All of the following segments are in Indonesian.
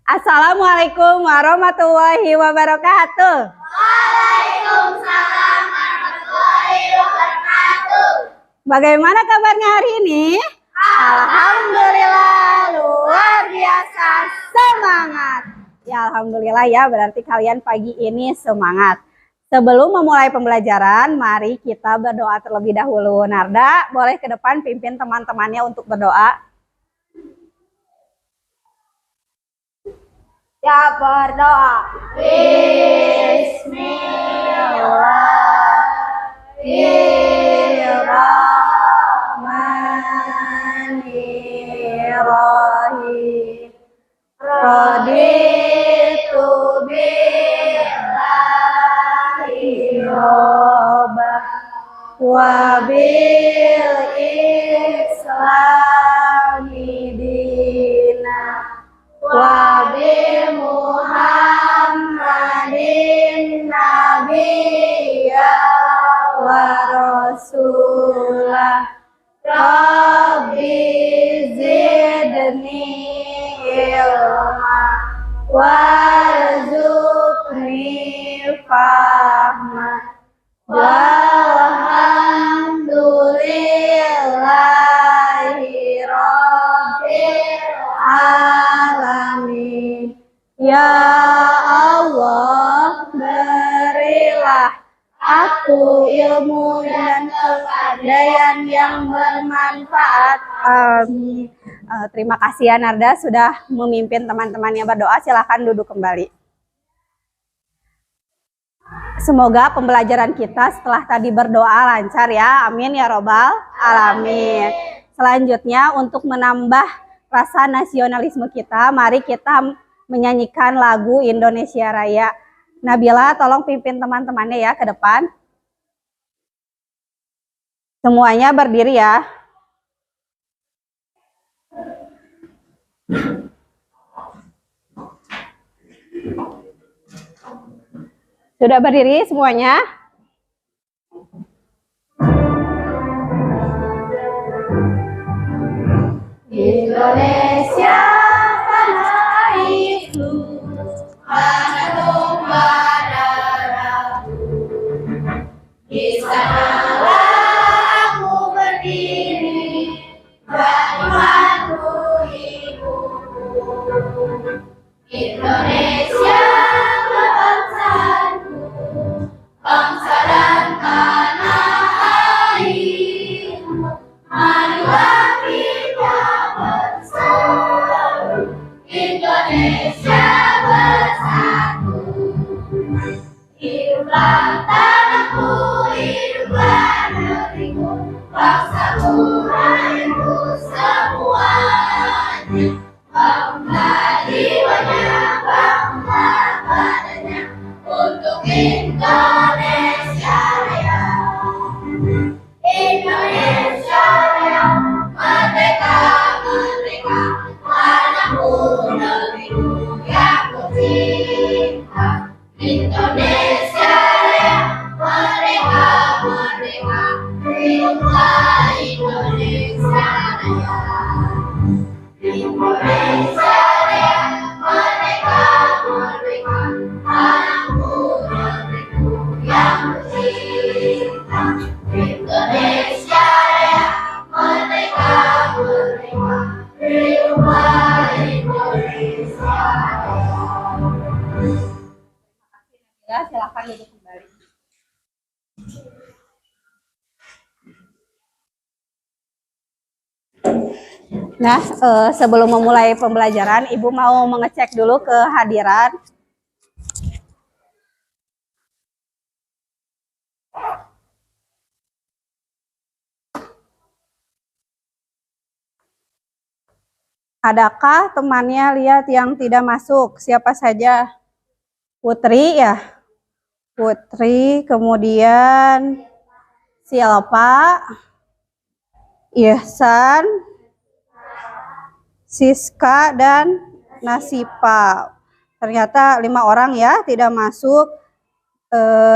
Assalamualaikum warahmatullahi wabarakatuh. Waalaikumsalam warahmatullahi wabarakatuh. Bagaimana kabarnya hari ini? Alhamdulillah, luar biasa semangat. Ya alhamdulillah ya, berarti kalian pagi ini semangat. Sebelum memulai pembelajaran, mari kita berdoa terlebih dahulu. Narda, boleh ke depan pimpin teman-temannya untuk berdoa. Ya berdoa. Bismillahirrahmanirrahim. Raditu billahi robba wa bil islami dina wa bi Muhammadin nabiyya wa rasulah. Rabbi zidni ilma warzuqni fahma walhamdulillahi rabbil alamin. Ya Allah, berilah aku ilmu dan kepandaian yang bermanfaat. Amin. Terima kasih ya Narda sudah memimpin teman-temannya berdoa. Silahkan duduk kembali. Semoga pembelajaran kita setelah tadi berdoa lancar ya. Amin ya robbal alamin. Selanjutnya untuk menambah rasa nasionalisme kita, mari kita menyanyikan lagu Indonesia Raya. Nabila tolong pimpin teman-temannya ya ke depan. Semuanya berdiri ya. Sudah berdiri semuanya? Indonesia tanah airku, tanah tumpah darahku. Di sanalah aku berdiri, berimanku ibuku. Indonesia bangsaku, bangsa dan tanah airku. Marilah kita bersatu, Indonesia bersatu. Hiduplah tanahku, hiduplah negeriku, bangsaku, airku semuanya. Bangga jiwanya, bangga badannya, untuk Indonesia Raya. Indonesia Raya, merdeka, merdeka, tanahku, negeriku yang tercinta. Indonesia Raya, merdeka, merdeka, hiduplah Indonesia Raya. Indonesia Raya, merdeka, merdeka, tanahku, negeriku yang tercinta. Indonesia Raya, merdeka, merdeka, hiduplah Indonesia Raya. Ya, silakan duduk kembali. Nah, sebelum memulai pembelajaran, Ibu mau mengecek dulu kehadiran. Adakah temannya lihat yang tidak masuk? Siapa saja? Putri ya? Putri, kemudian Silpa, Ihsan, Siska, dan Nasipa. Ternyata 5 orang ya tidak masuk.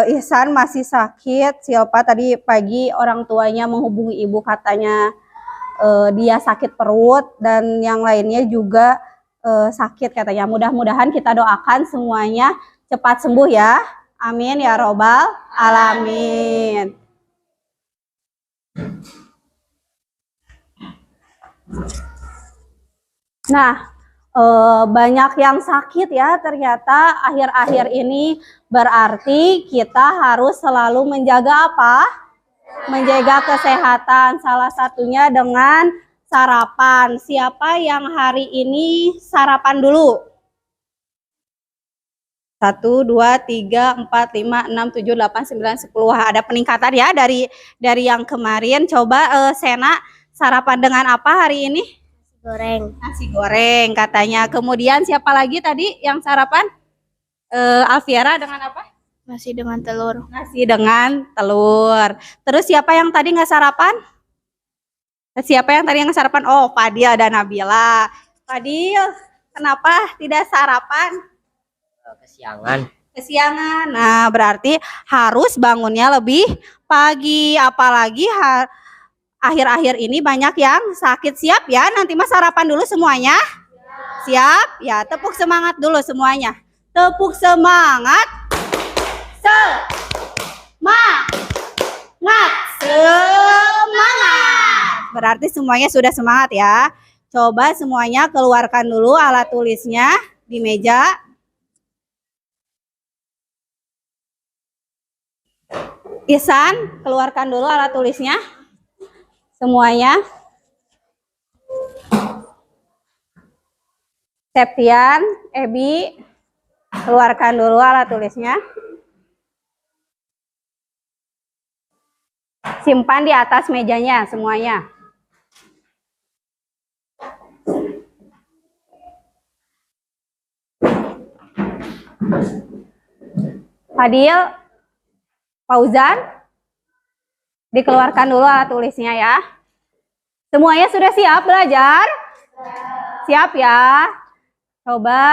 Ihsan masih sakit. Silpa tadi pagi orang tuanya menghubungi ibu, katanya dia sakit perut, dan yang lainnya juga sakit katanya. Mudah-mudahan kita doakan semuanya cepat sembuh ya. Amin ya robbal alamin. Nah, banyak yang sakit ya ternyata akhir-akhir ini, berarti kita harus selalu menjaga apa? Menjaga kesehatan, salah satunya dengan sarapan. Siapa yang hari ini sarapan dulu? 1, 2, 3, 4, 5, 6, 7, 8, 9, 10. Wah, ada peningkatan ya dari yang kemarin. Coba Sena sarapan dengan apa hari ini? Goreng. Nasi goreng katanya. Kemudian siapa lagi tadi yang sarapan? Alfiera dengan apa? Nasi dengan telur. Nasi dengan telur. Terus siapa yang tadi nggak sarapan? Siapa yang tadi nggak sarapan? Oh, Fadil dan Nabila. Fadil, kenapa tidak sarapan? Kesiangan. Nah, berarti harus bangunnya lebih pagi. Apalagi akhir-akhir ini banyak yang sakit. Siap ya? Nanti mas sarapan dulu semuanya. Siap? Ya, tepuk semangat dulu semuanya. Tepuk semangat. Semangat. Berarti semuanya sudah semangat ya. Coba semuanya keluarkan dulu alat tulisnya di meja. Ihsan, keluarkan dulu alat tulisnya. Semuanya. Septian, Ebi, keluarkan dulu alat tulisnya. Simpan di atas mejanya semuanya. Fadil, Fauzan, dikeluarkan dulu alat tulisnya ya. Semuanya sudah siap belajar? Siap ya. Coba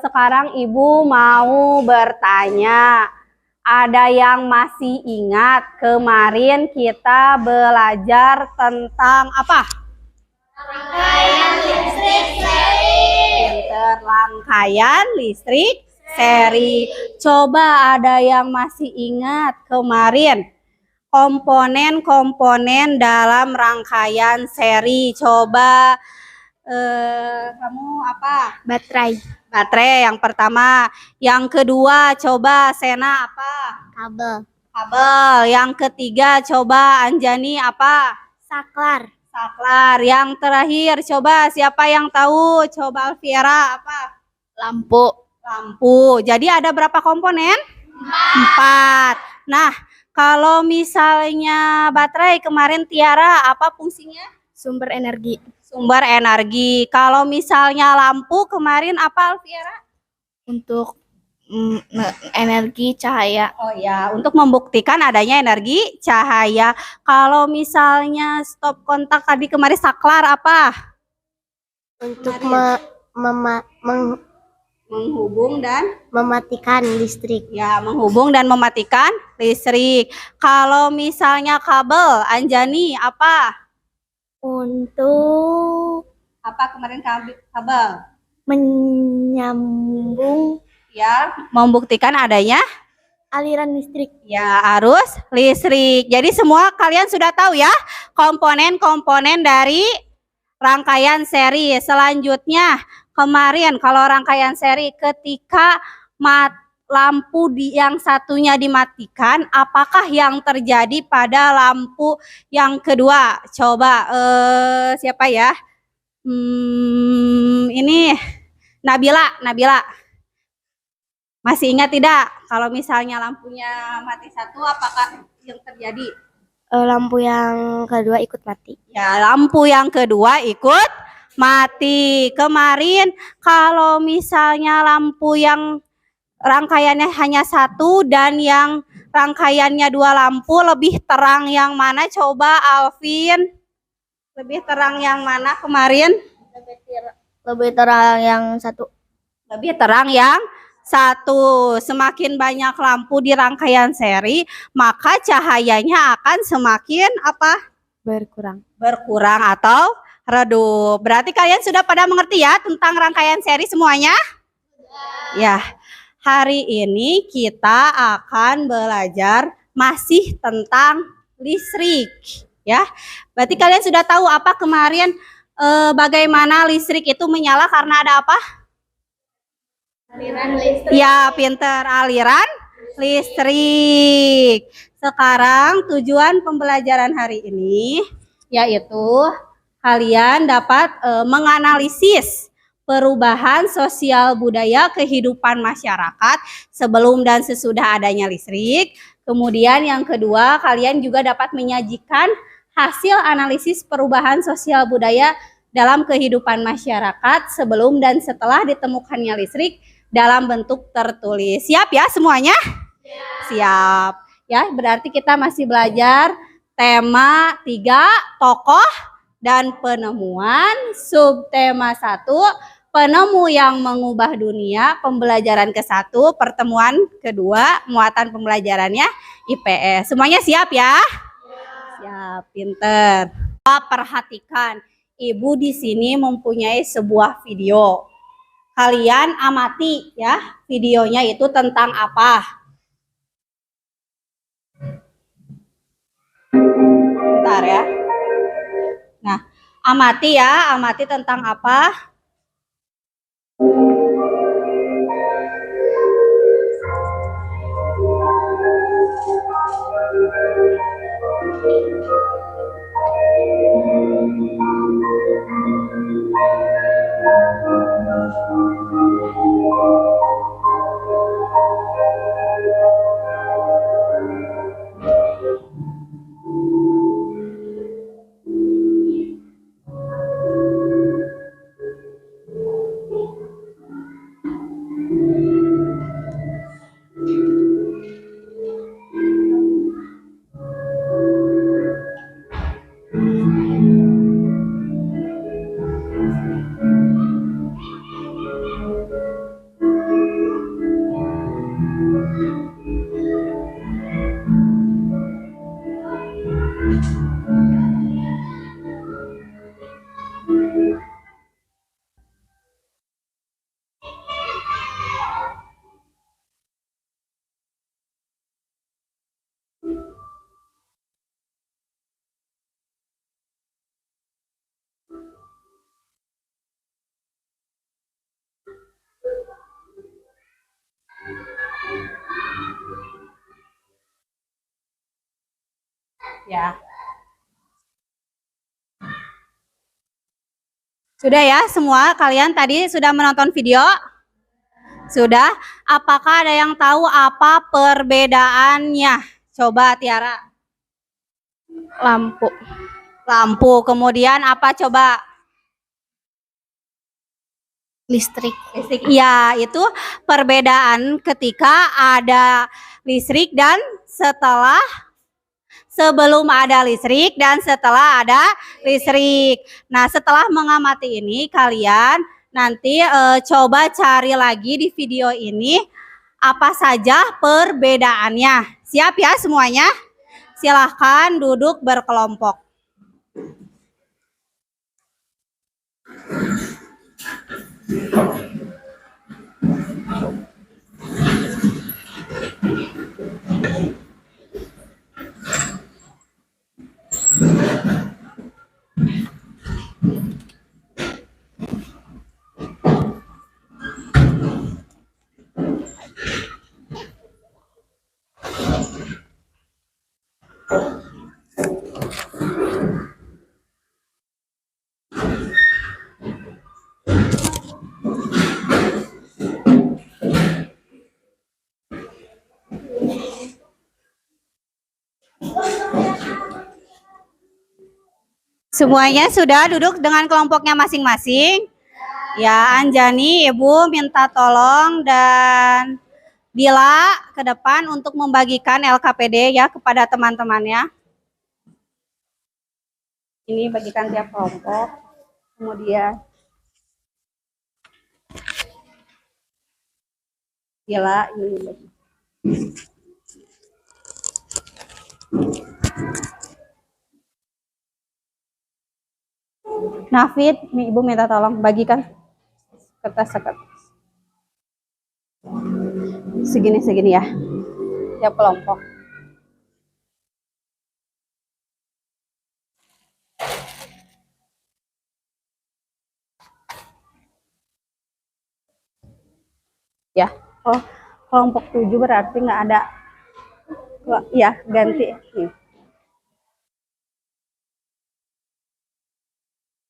sekarang Ibu mau bertanya. Ada yang masih ingat kemarin kita belajar tentang apa? Rangkaian listrik seri. Pinter, rangkaian listrik seri. Coba ada yang masih ingat kemarin komponen-komponen dalam rangkaian seri. Coba kamu apa? Baterai. Baterai yang pertama. Yang kedua coba Sena apa? Kabel. Kabel. Yang ketiga coba Anjani apa? Saklar. Saklar. Yang terakhir coba siapa yang tahu? Coba Alfiera apa? Lampu. Lampu. Jadi ada berapa komponen? 4. Nah, kalau misalnya baterai kemarin Tiara apa fungsinya? Sumber energi. Sumber energi. Kalau misalnya lampu kemarin apa Alfiera? Untuk energi cahaya. Oh ya, untuk membuktikan adanya energi cahaya. Kalau misalnya stop kontak tadi kemarin saklar apa? Untuk Menghubung dan mematikan listrik. ya, menghubung dan mematikan listrik. Kalau misalnya kabel, Anjani apa? Untuk Apa kemarin kabel? menyambung Ya, membuktikan adanya aliran listrik. ya arus listrik. Jadi semua kalian sudah tahu ya komponen-komponen dari rangkaian seri. Selanjutnya kemarin kalau rangkaian seri ketika lampu yang satunya dimatikan, apakah yang terjadi pada lampu yang kedua? Coba siapa ya? Ini Nabila. Masih ingat tidak? Kalau misalnya lampunya mati satu, apakah yang terjadi? Lampu yang kedua ikut mati. Ya, lampu yang kedua ikut mati. Kemarin kalau misalnya lampu yang rangkaiannya hanya satu dan yang rangkaiannya 2 lampu, lebih terang yang mana? Coba Alvin. Lebih terang yang mana kemarin? Lebih terang yang satu. Lebih terang yang satu. Semakin banyak lampu di rangkaian seri, maka cahayanya akan semakin apa? Berkurang. Berkurang atau redup. Berarti kalian sudah pada mengerti ya tentang rangkaian seri semuanya? Ya, hari ini kita akan belajar masih tentang listrik. Ya, berarti kalian sudah tahu apa kemarin bagaimana listrik itu menyala karena ada apa? Aliran listrik. Ya, pinter, aliran listrik. Sekarang tujuan pembelajaran hari ini yaitu kalian dapat menganalisis perubahan sosial budaya kehidupan masyarakat sebelum dan sesudah adanya listrik. Kemudian yang kedua, kalian juga dapat menyajikan hasil analisis perubahan sosial budaya dalam kehidupan masyarakat sebelum dan setelah ditemukannya listrik dalam bentuk tertulis. Siap ya semuanya? Siap. Ya, berarti kita masih belajar tema 3, tokoh dan penemuan. Subtema 1, penemu yang mengubah dunia. Pembelajaran ke-1, pertemuan kedua, muatan pembelajarannya IPS. Semuanya siap ya? Siap, pinter. Perhatikan, Ibu di sini mempunyai sebuah video. Kalian amati ya, videonya itu tentang apa? Bentar ya. Nah, amati ya, amati tentang apa? Ya. Sudah ya semua, kalian tadi sudah menonton video? Sudah. Apakah ada yang tahu apa perbedaannya? Coba Tiara. Lampu. Lampu. Kemudian apa coba? Listrik. Listrik. Iya, itu perbedaan ketika ada listrik dan sebelum ada listrik dan setelah ada listrik. Nah, setelah mengamati ini, kalian nanti coba cari lagi di video ini apa saja perbedaannya. Siap ya semuanya? Silahkan duduk berkelompok. Semuanya sudah duduk dengan kelompoknya masing-masing. Ya, Anjani, Ibu minta tolong dan Dila ke depan untuk membagikan LKPD ya kepada teman-temannya. Ini bagikan tiap kelompok. Kemudian Dila ini bagi. Nafid, nih Ibu minta tolong bagikan kertas segini ya. Tiap kelompok. Ya, oh kelompok 7 berarti nggak ada. Ya, ganti.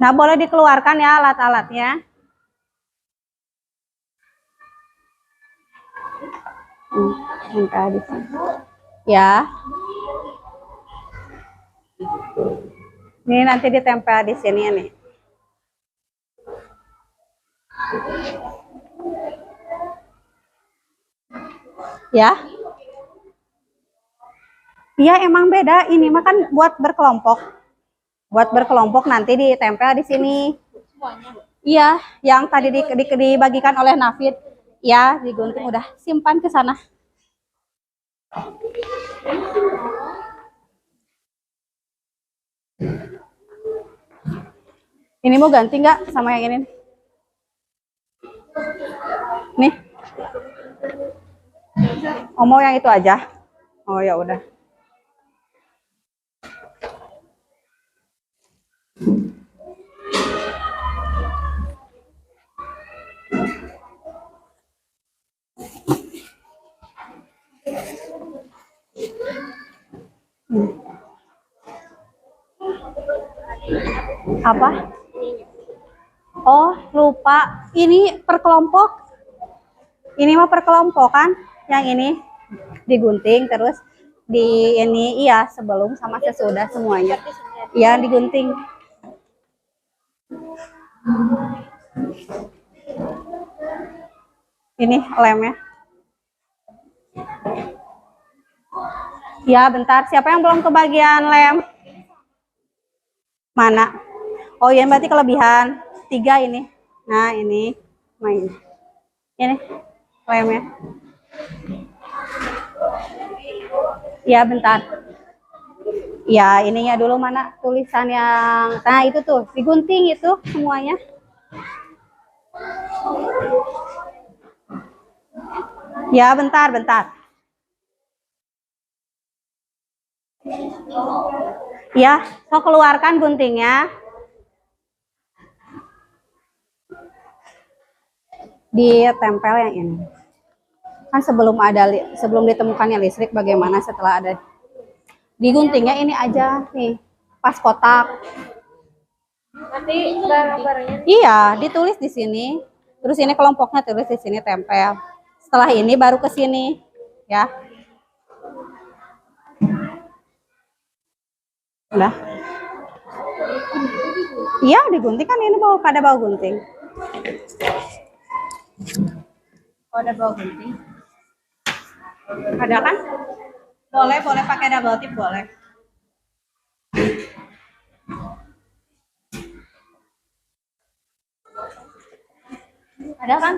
Nah, boleh dikeluarkan ya alat-alatnya. Di sini. Ya. Ini nanti ditempel di sini nih. Ya. Iya, emang beda. Ini mah kan buat berkelompok. Buat berkelompok nanti ditempel di sini. Iya, yang tadi dibagikan oleh Nafid. Ya, digunting udah simpan ke sana. Ini mau ganti nggak sama yang ini? Nih. Oh, mau yang itu aja? Oh, ya udah. Apa? Oh, lupa. Ini per kelompok. Ini mah per kelompok kan? Yang ini digunting terus di ini iya sebelum sama sesudah semuanya. Iya, digunting. Ini lemnya. Ya, bentar. Siapa yang belum kebagian lem? Mana? Oh, iya berarti kelebihan. 3 ini. Nah, ini. Main. Ini lemnya. Ya, bentar. Ya, ininya dulu mana tulisan yang. Nah, itu tuh. Digunting itu semuanya. Ya, bentar. Ya, so keluarkan guntingnya. Ditempel yang ini. Kan sebelum ditemukannya listrik bagaimana setelah ada. Diguntingnya ini aja nih, pas kotak. Nanti barang-barangnya. Iya, ditulis di sini. Terus ini kelompoknya tulis di sini tempel. Setelah ini baru ke sini, ya. Udah. Iya, digunting kan ini pada bawa gunting. Oh, ada bawa gunting. Ada kan? Boleh pakai double tip boleh. Ada kan?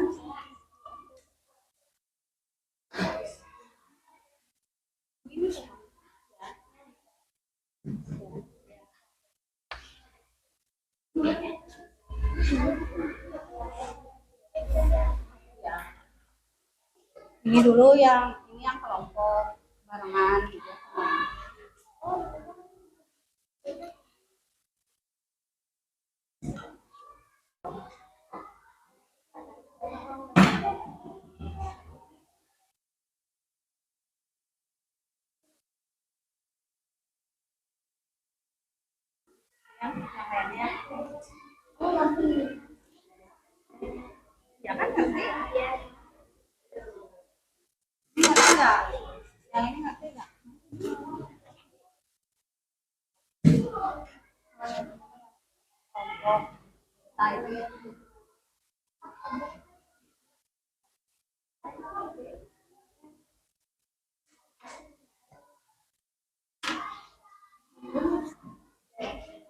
Ini dulu ini yang kelompok barengan gitu. Ya kan ngerti? Ngerti nggak? Yang ini ngerti nggak? Kelompok. Nah, itu ya.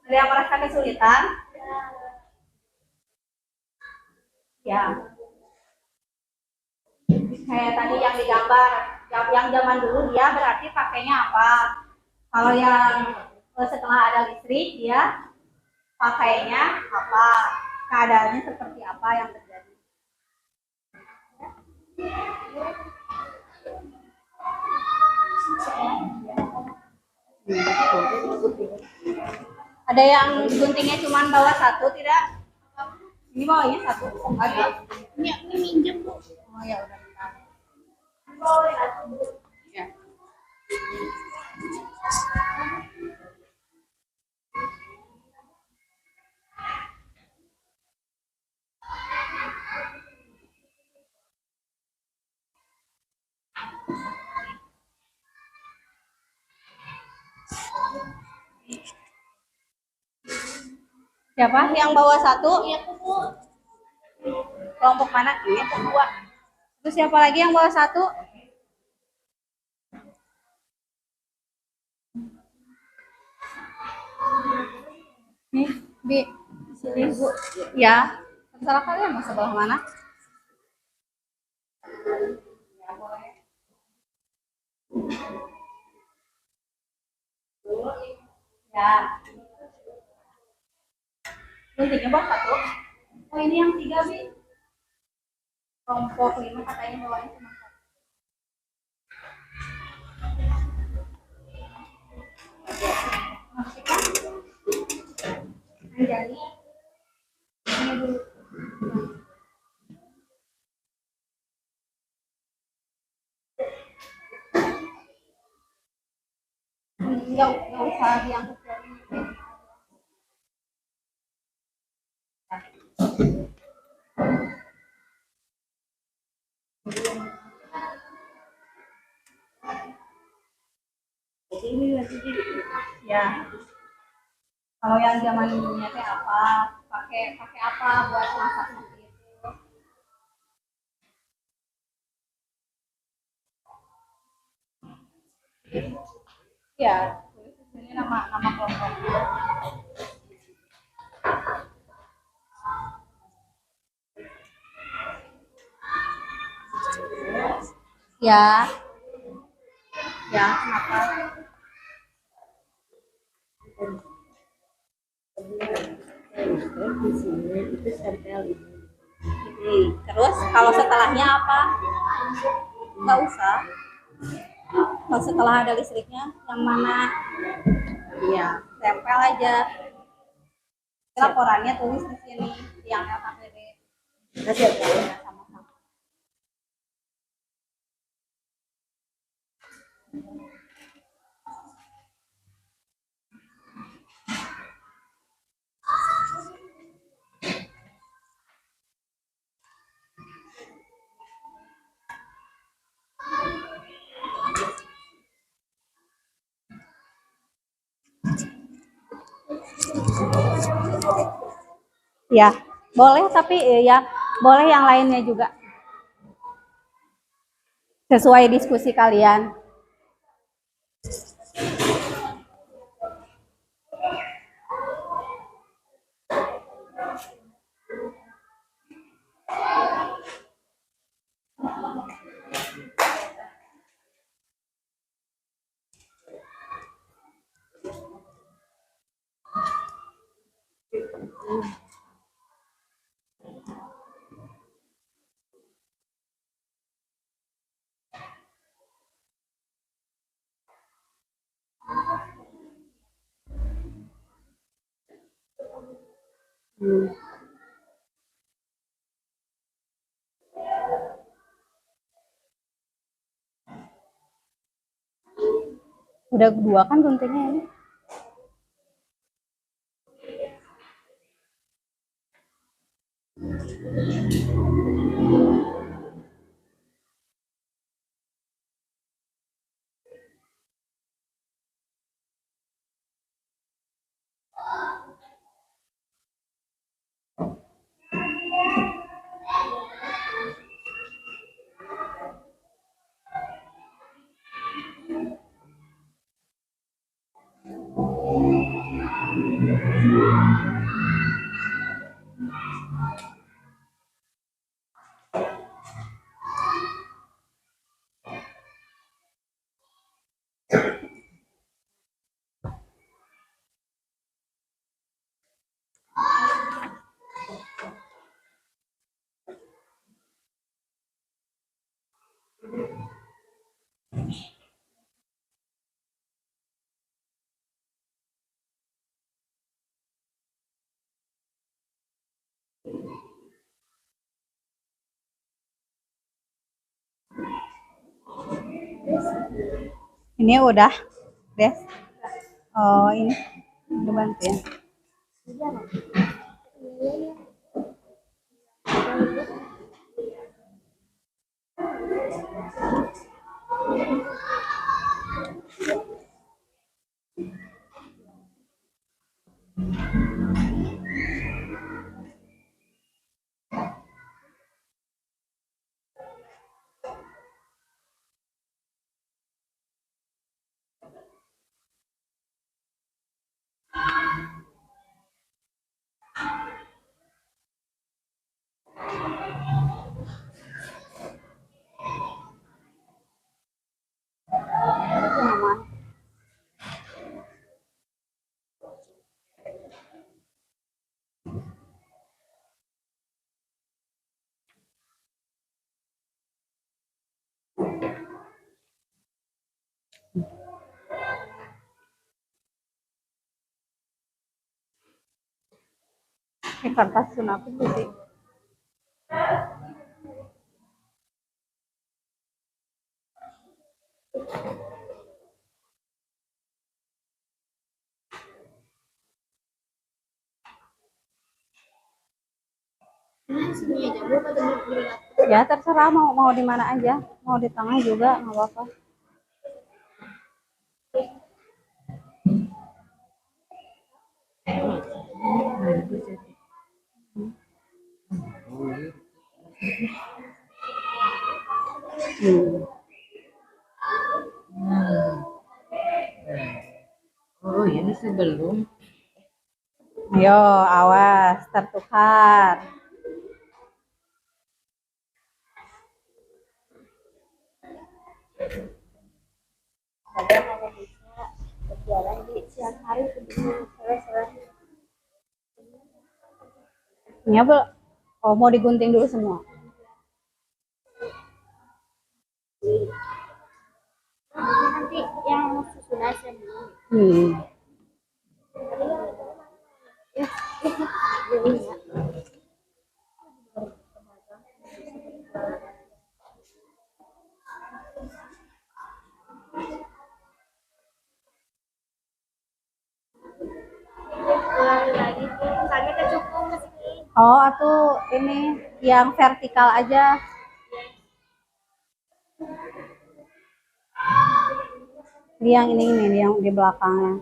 Ada yang merasa kesulitan? Ya. Kayak tadi yang digambar, yang zaman dulu dia berarti pakainya apa? Kalau yang setelah ada listrik dia pakainya apa, keadaannya seperti apa yang terjadi. Ada yang guntingnya cuma bawa satu tidak? Ini bawanya satu. Ada. Ini minjem Bu. Oh ya udah bentar. Ya. Siapa yang bawa satu? Iya Bu. Kelompok mana? Ini kedua. Terus siapa lagi yang bawa satu? Nih, di sini Bu. Ya. Terserah kalian mau sebelah mana? Ya, boleh. Ya. Guntingnya bawa satu. Oh ini yang tiga, Bi. Kelompok 5 katanya bawanya cuma satu. Masukkan. Anjali. Ini dulu. Nggak usah diangkat dari ini. Ya. Kalau yang zaman dulunya teh apa? Pakai pakai apa buat masak seperti itu? Ya, tulis di sini nama kelompoknya. Ya. Ya, kenapa? Di sini itu stempel ini. Terus kalau setelahnya apa? Nggak usah. Kalau setelah ada listriknya, yang mana? Iya. Tempel aja. Laporannya tulis di sini yang LKPD. Kasih ya. Ya, sama-sama. Ya, boleh tapi ya boleh yang lainnya juga. Sesuai diskusi kalian. Udah dua kan guntingnya ini. Ini udah, Des. Oh, ini udah bantuin. Ini kertas sunat itu sih. Ya terserah mau di mana aja, mau di tengah juga nggak apa-apa. Oh, ini sebelum. Ayo, awas tertukar. Saya hanya bisa berjalan di siang hari sebelum sore-sore. Ini apa? Oh, mau digunting dulu semua. Nanti yang susunan saya dulu. Ya, ini ya. Ulangi lagi tuh, misalnya kecukung ke sini. Oh, atau ini yang vertikal aja. Yang ini yang di belakangnya.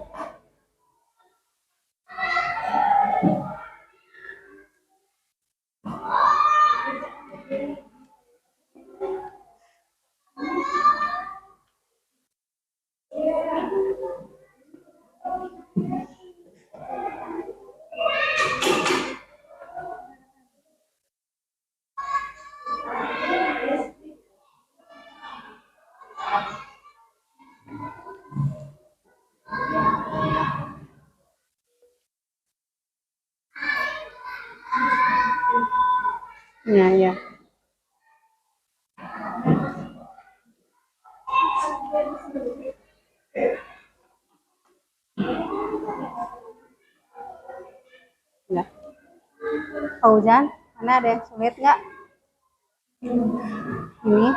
Ya, ya. Ya. Fauzan, mana ada yang sulit nggak? Ini.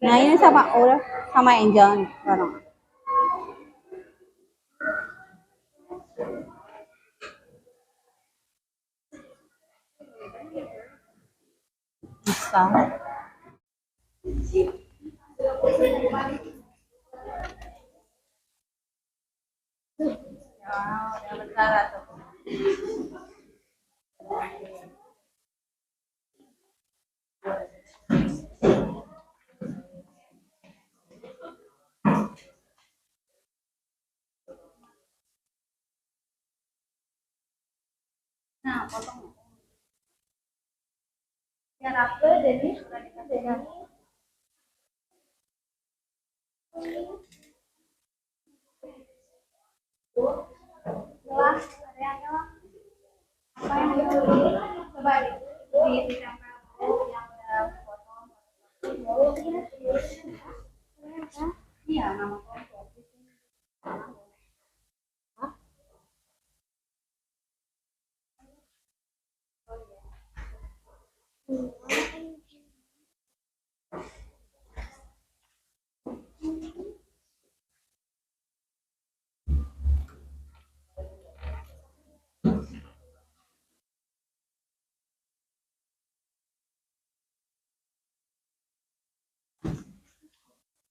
Nah, ini sama udah sama Angel nih, bareng. Bisa. Udah bentar tuh. Nah, potong. Biar apa jadi sudah dikasih ya. Jelas, ada yang jelas. Apa yang dibeli? Coba ditempel dulu yang udah potong. Iya, nama kelompok.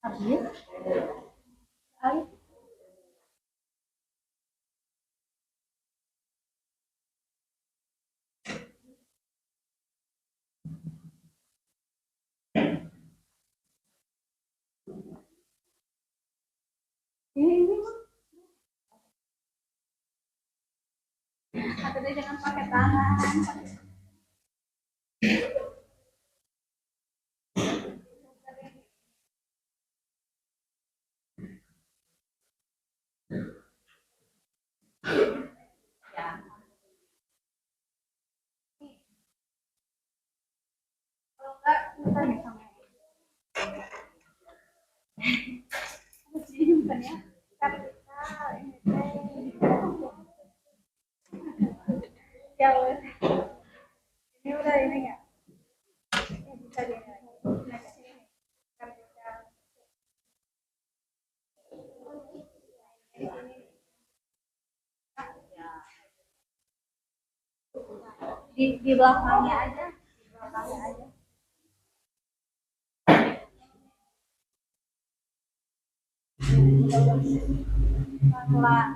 Habis. Habis. Ini atau deh jangan pakai tangan. Ya. Kalau enggak, kita nih sama. Sini bukan ya? Kapital ini teh. Ya udah. Ini udah ini ya. Ini bisa di ini lagi. Nah, sini. Kapital. Ini. Ya. Di belakangnya aja. Di belakangnya aja. Pelan.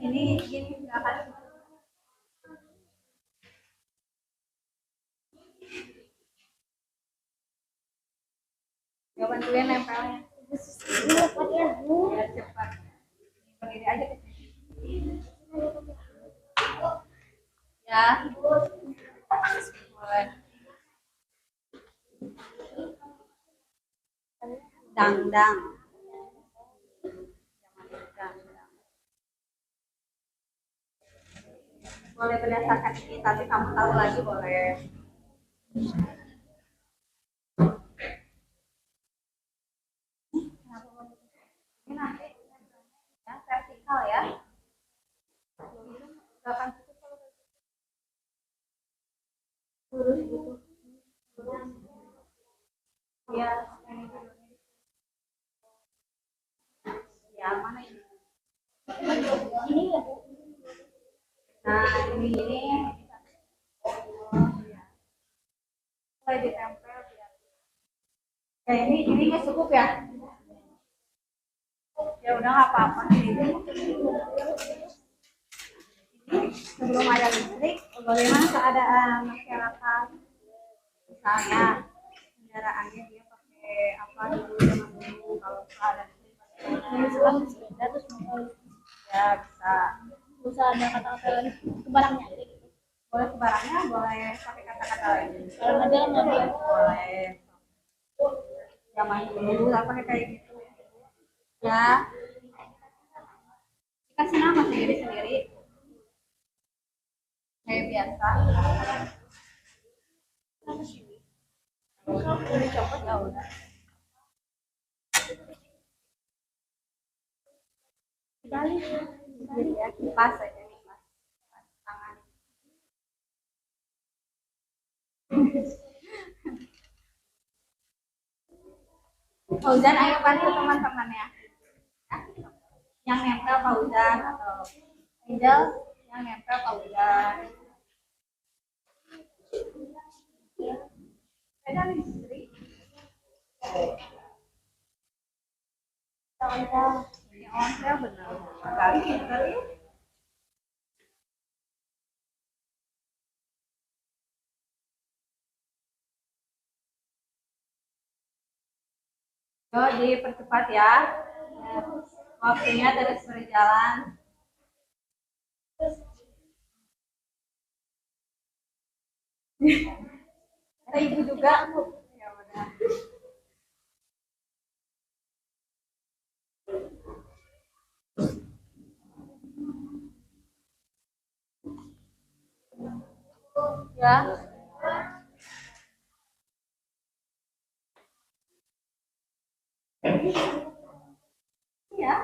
Ini gini nggak akan. Gak bantuin nempelnya. Biar cepat. Berdiri aja ke sini. Ya. Boleh. Dangdang. Boleh berdasarkan ini, tapi kamu tahu lagi boleh. Ini nanti ya vertikal ya. Belakang situ lurus gitu. Lurus. Ya, ini dulu. Ya, mana ini? Ini ya. Nah, ini. Mulai ditempel biar. Ya, ini nggak cukup ya? Ya udah nggak apa-apa. Sebelum ada listrik, bagaimana keadaan masyarakat? Misalnya kendaraannya dia pakai apa dulu zaman dulu, kalau ada listrik pakai sepeda terus mau ya bisa. Bisa ada kata-kata lagi ke barangnya gitu. Boleh ke barangnya, boleh pakai kata-kata lain. Barang aja lah mobil. Boleh. Zaman dulu lah pakai kayak gitu. Ya, dikasih nama sendiri-sendiri. Kayak biasa. Udah copot ya udah. Balik. Ya, kipas aja kipas. Tangan. Fauzan, ayo bantu teman-temannya. Yang nempel Fauzan atau Angel yang nempel Fauzan. Beda listrik. Ini onsel benar. Kali kali. Yo, dipercepat ya. Waktunya terus berjalan. Kata ibu juga. Ya udah. Ya. Ya.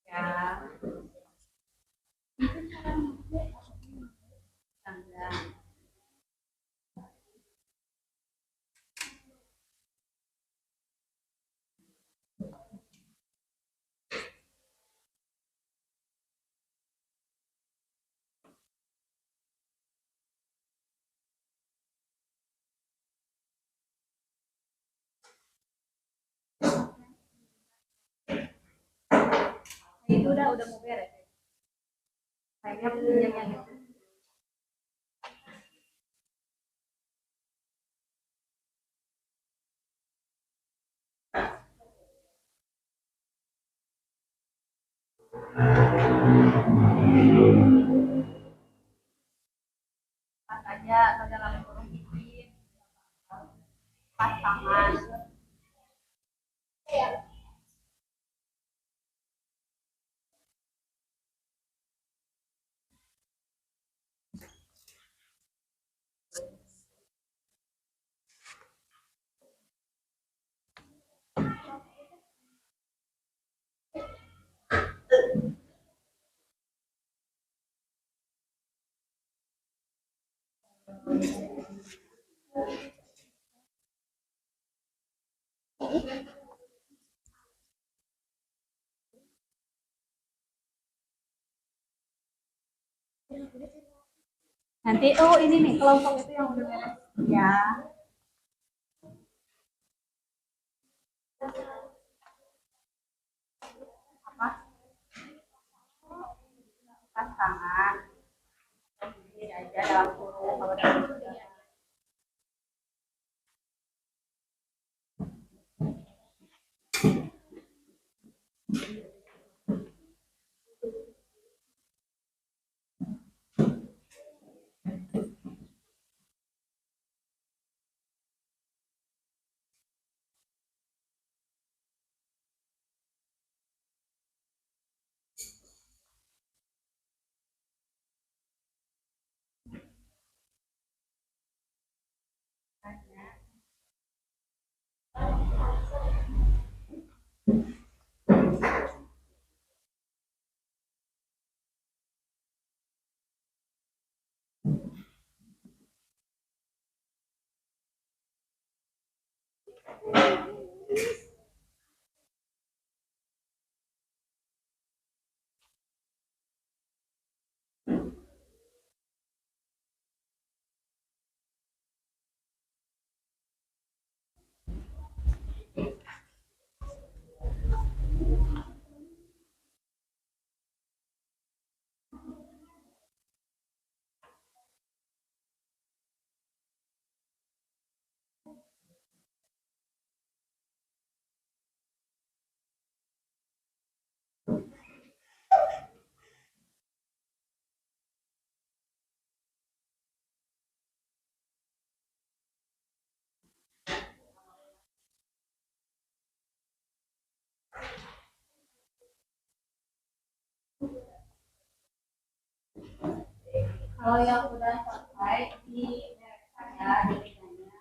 Ya. Itu udah mau beres. Kayaknya pinjam yang itu. Pas aja atau dalam kurung dikit. Pas tangan. Nanti ini nih kelompok itu yang udah beres. Ya. Apa? Pas tangan. Ini aja dalam kurung kalau dalam kurung. Kalau yang udah selesai di ya di mejanya.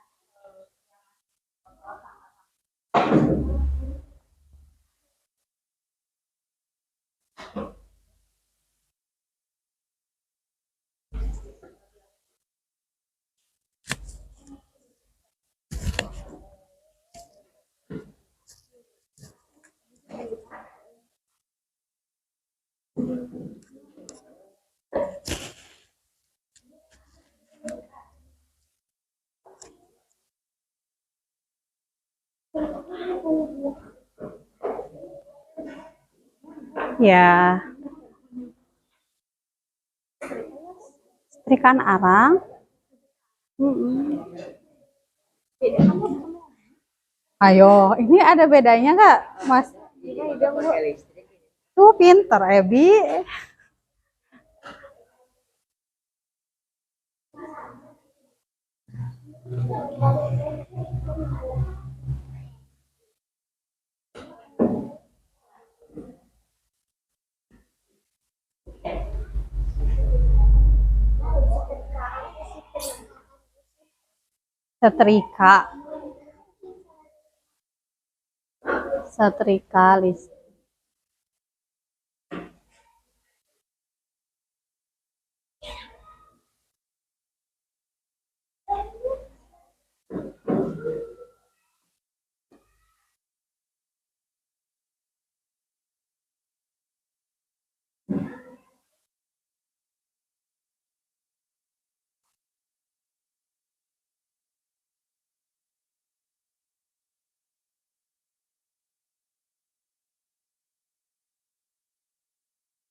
Ya, setrikaan arang. Ayo, ini ada bedanya nggak, Mas? Tuh pinter, Ebi. Setrika. Setrika list.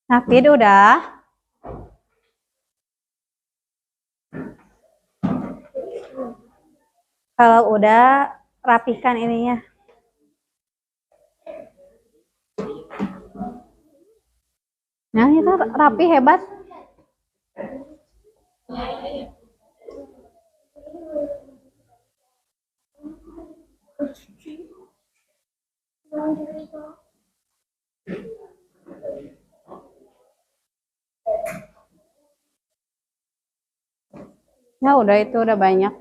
Nafid udah. Kalau udah, rapikan ininya. Nah, itu rapi hebat. Nah, udah itu udah banyak.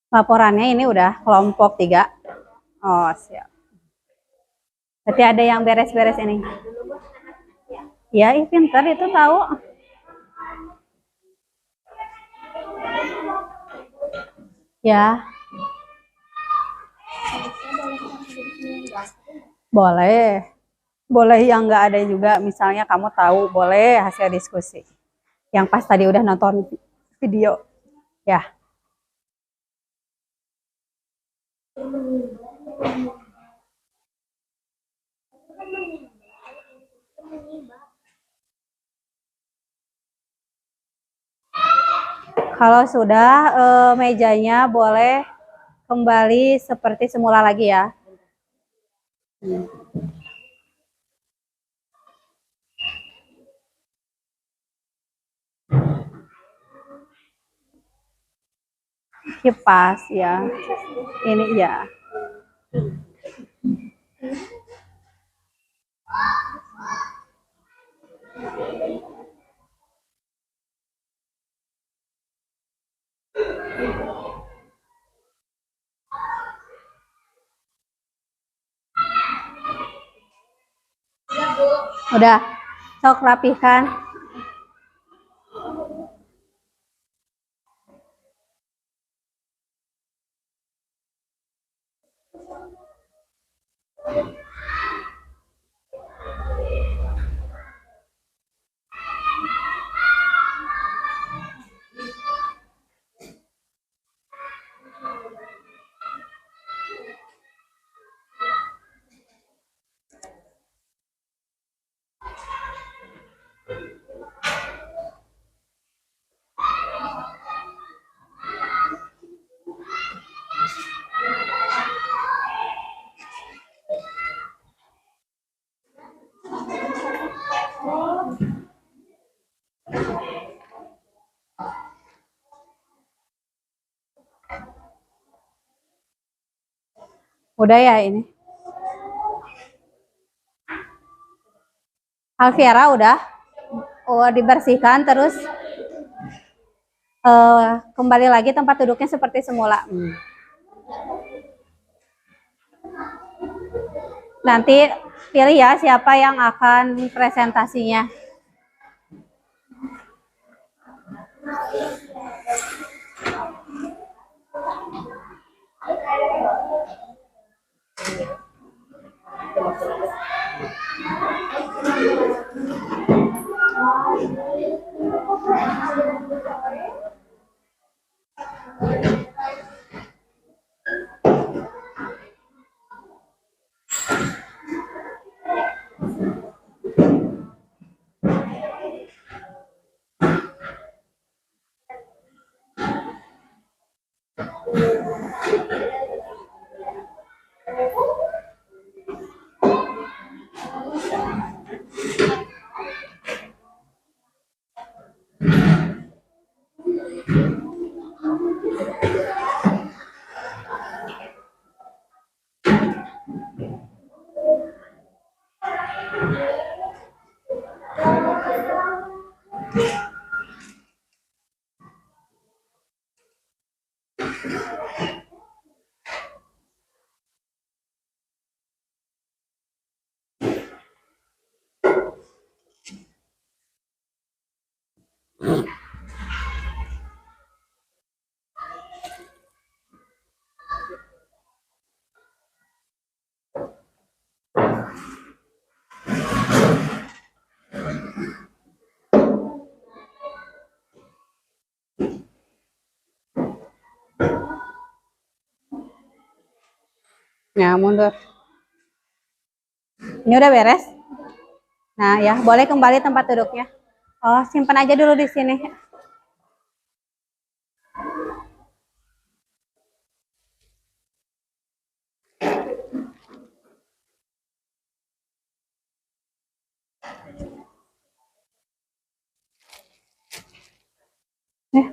Laporannya ini udah kelompok 3. Oh, siap. Berarti ada yang beres-beres ini. Ya, pintar itu tahu. Ya. Boleh. Boleh yang nggak ada juga. Misalnya kamu tahu, boleh hasil diskusi. Yang pas tadi udah nonton video. Ya. Kalau sudah mejanya boleh kembali seperti semula lagi ya. Kipas ya. Ini ya. Udah, sok rapihkan. Udah ya ini. Alfiera udah. Oh, dibersihkan terus kembali lagi tempat duduknya seperti semula. Nanti pilih ya siapa yang akan presentasinya. Ya, mundur. Ini udah beres? Nah, ya, boleh kembali tempat duduknya. Oh, simpan aja dulu di sini.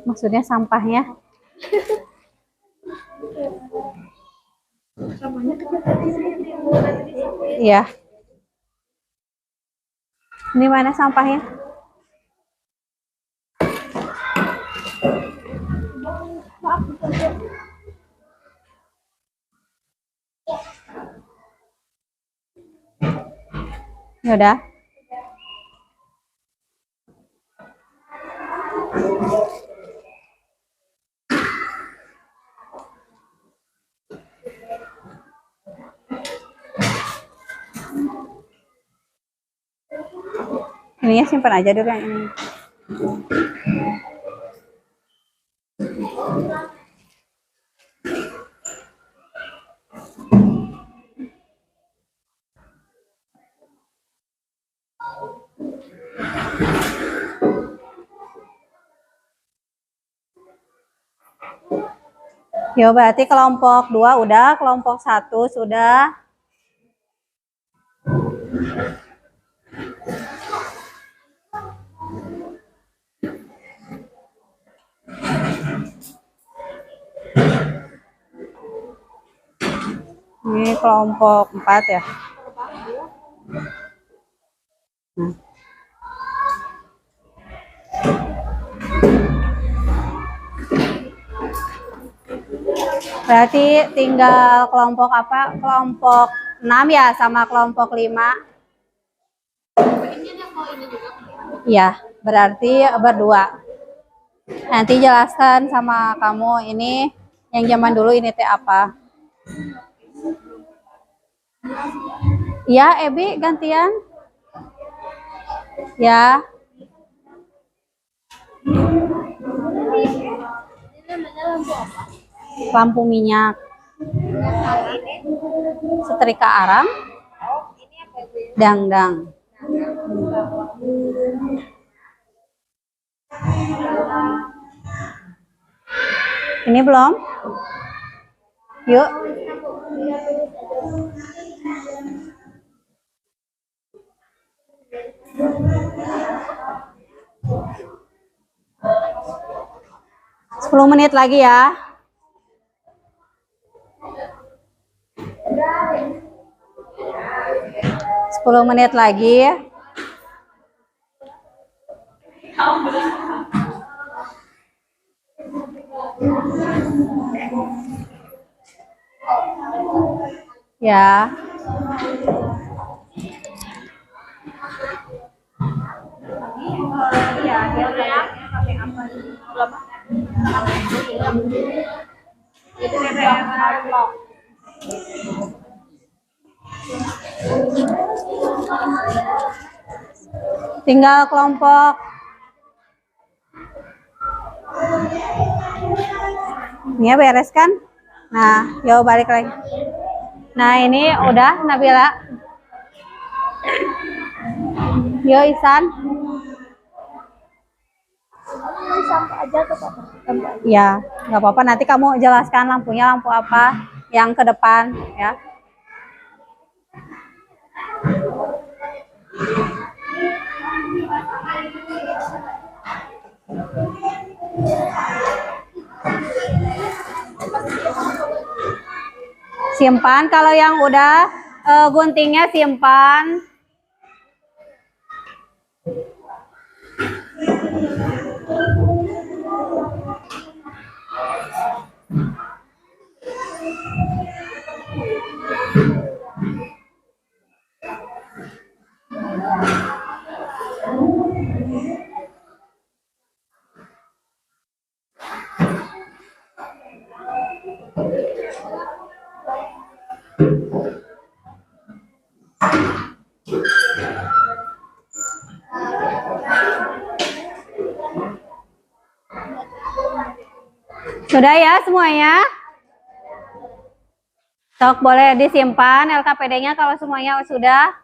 Maksudnya sampahnya. Iya. Ini mana sampahnya? Ya udah. Ininya simpan aja dulu yang ini. Yo, berarti kelompok 2 udah, kelompok 1 sudah. Ini kelompok 4 ya. Berarti tinggal kelompok apa? Kelompok 6 ya sama kelompok 5. Iya, berarti berdua. Nanti jelaskan sama kamu ini yang zaman dulu ini teh apa. Ya, Ebi gantian. Ya. Lampu minyak. Setrika arang. Dangdang. Ini belum? Yuk. Sepuluh menit lagi ya. Sepuluh menit lagi. Ya. Tinggal kelompok. Ini beres kan? Nah, yuk balik lagi. Nah, ini udah Nabila. Yo Isan. Sampai aja ke Papa. Ya, nggak apa-apa. Nanti kamu jelaskan lampunya lampu apa yang ke depan ya. Simpan kalau yang udah guntingnya simpan. Sudah ya semuanya? Sok boleh disimpan LKPD-nya kalau semuanya sudah.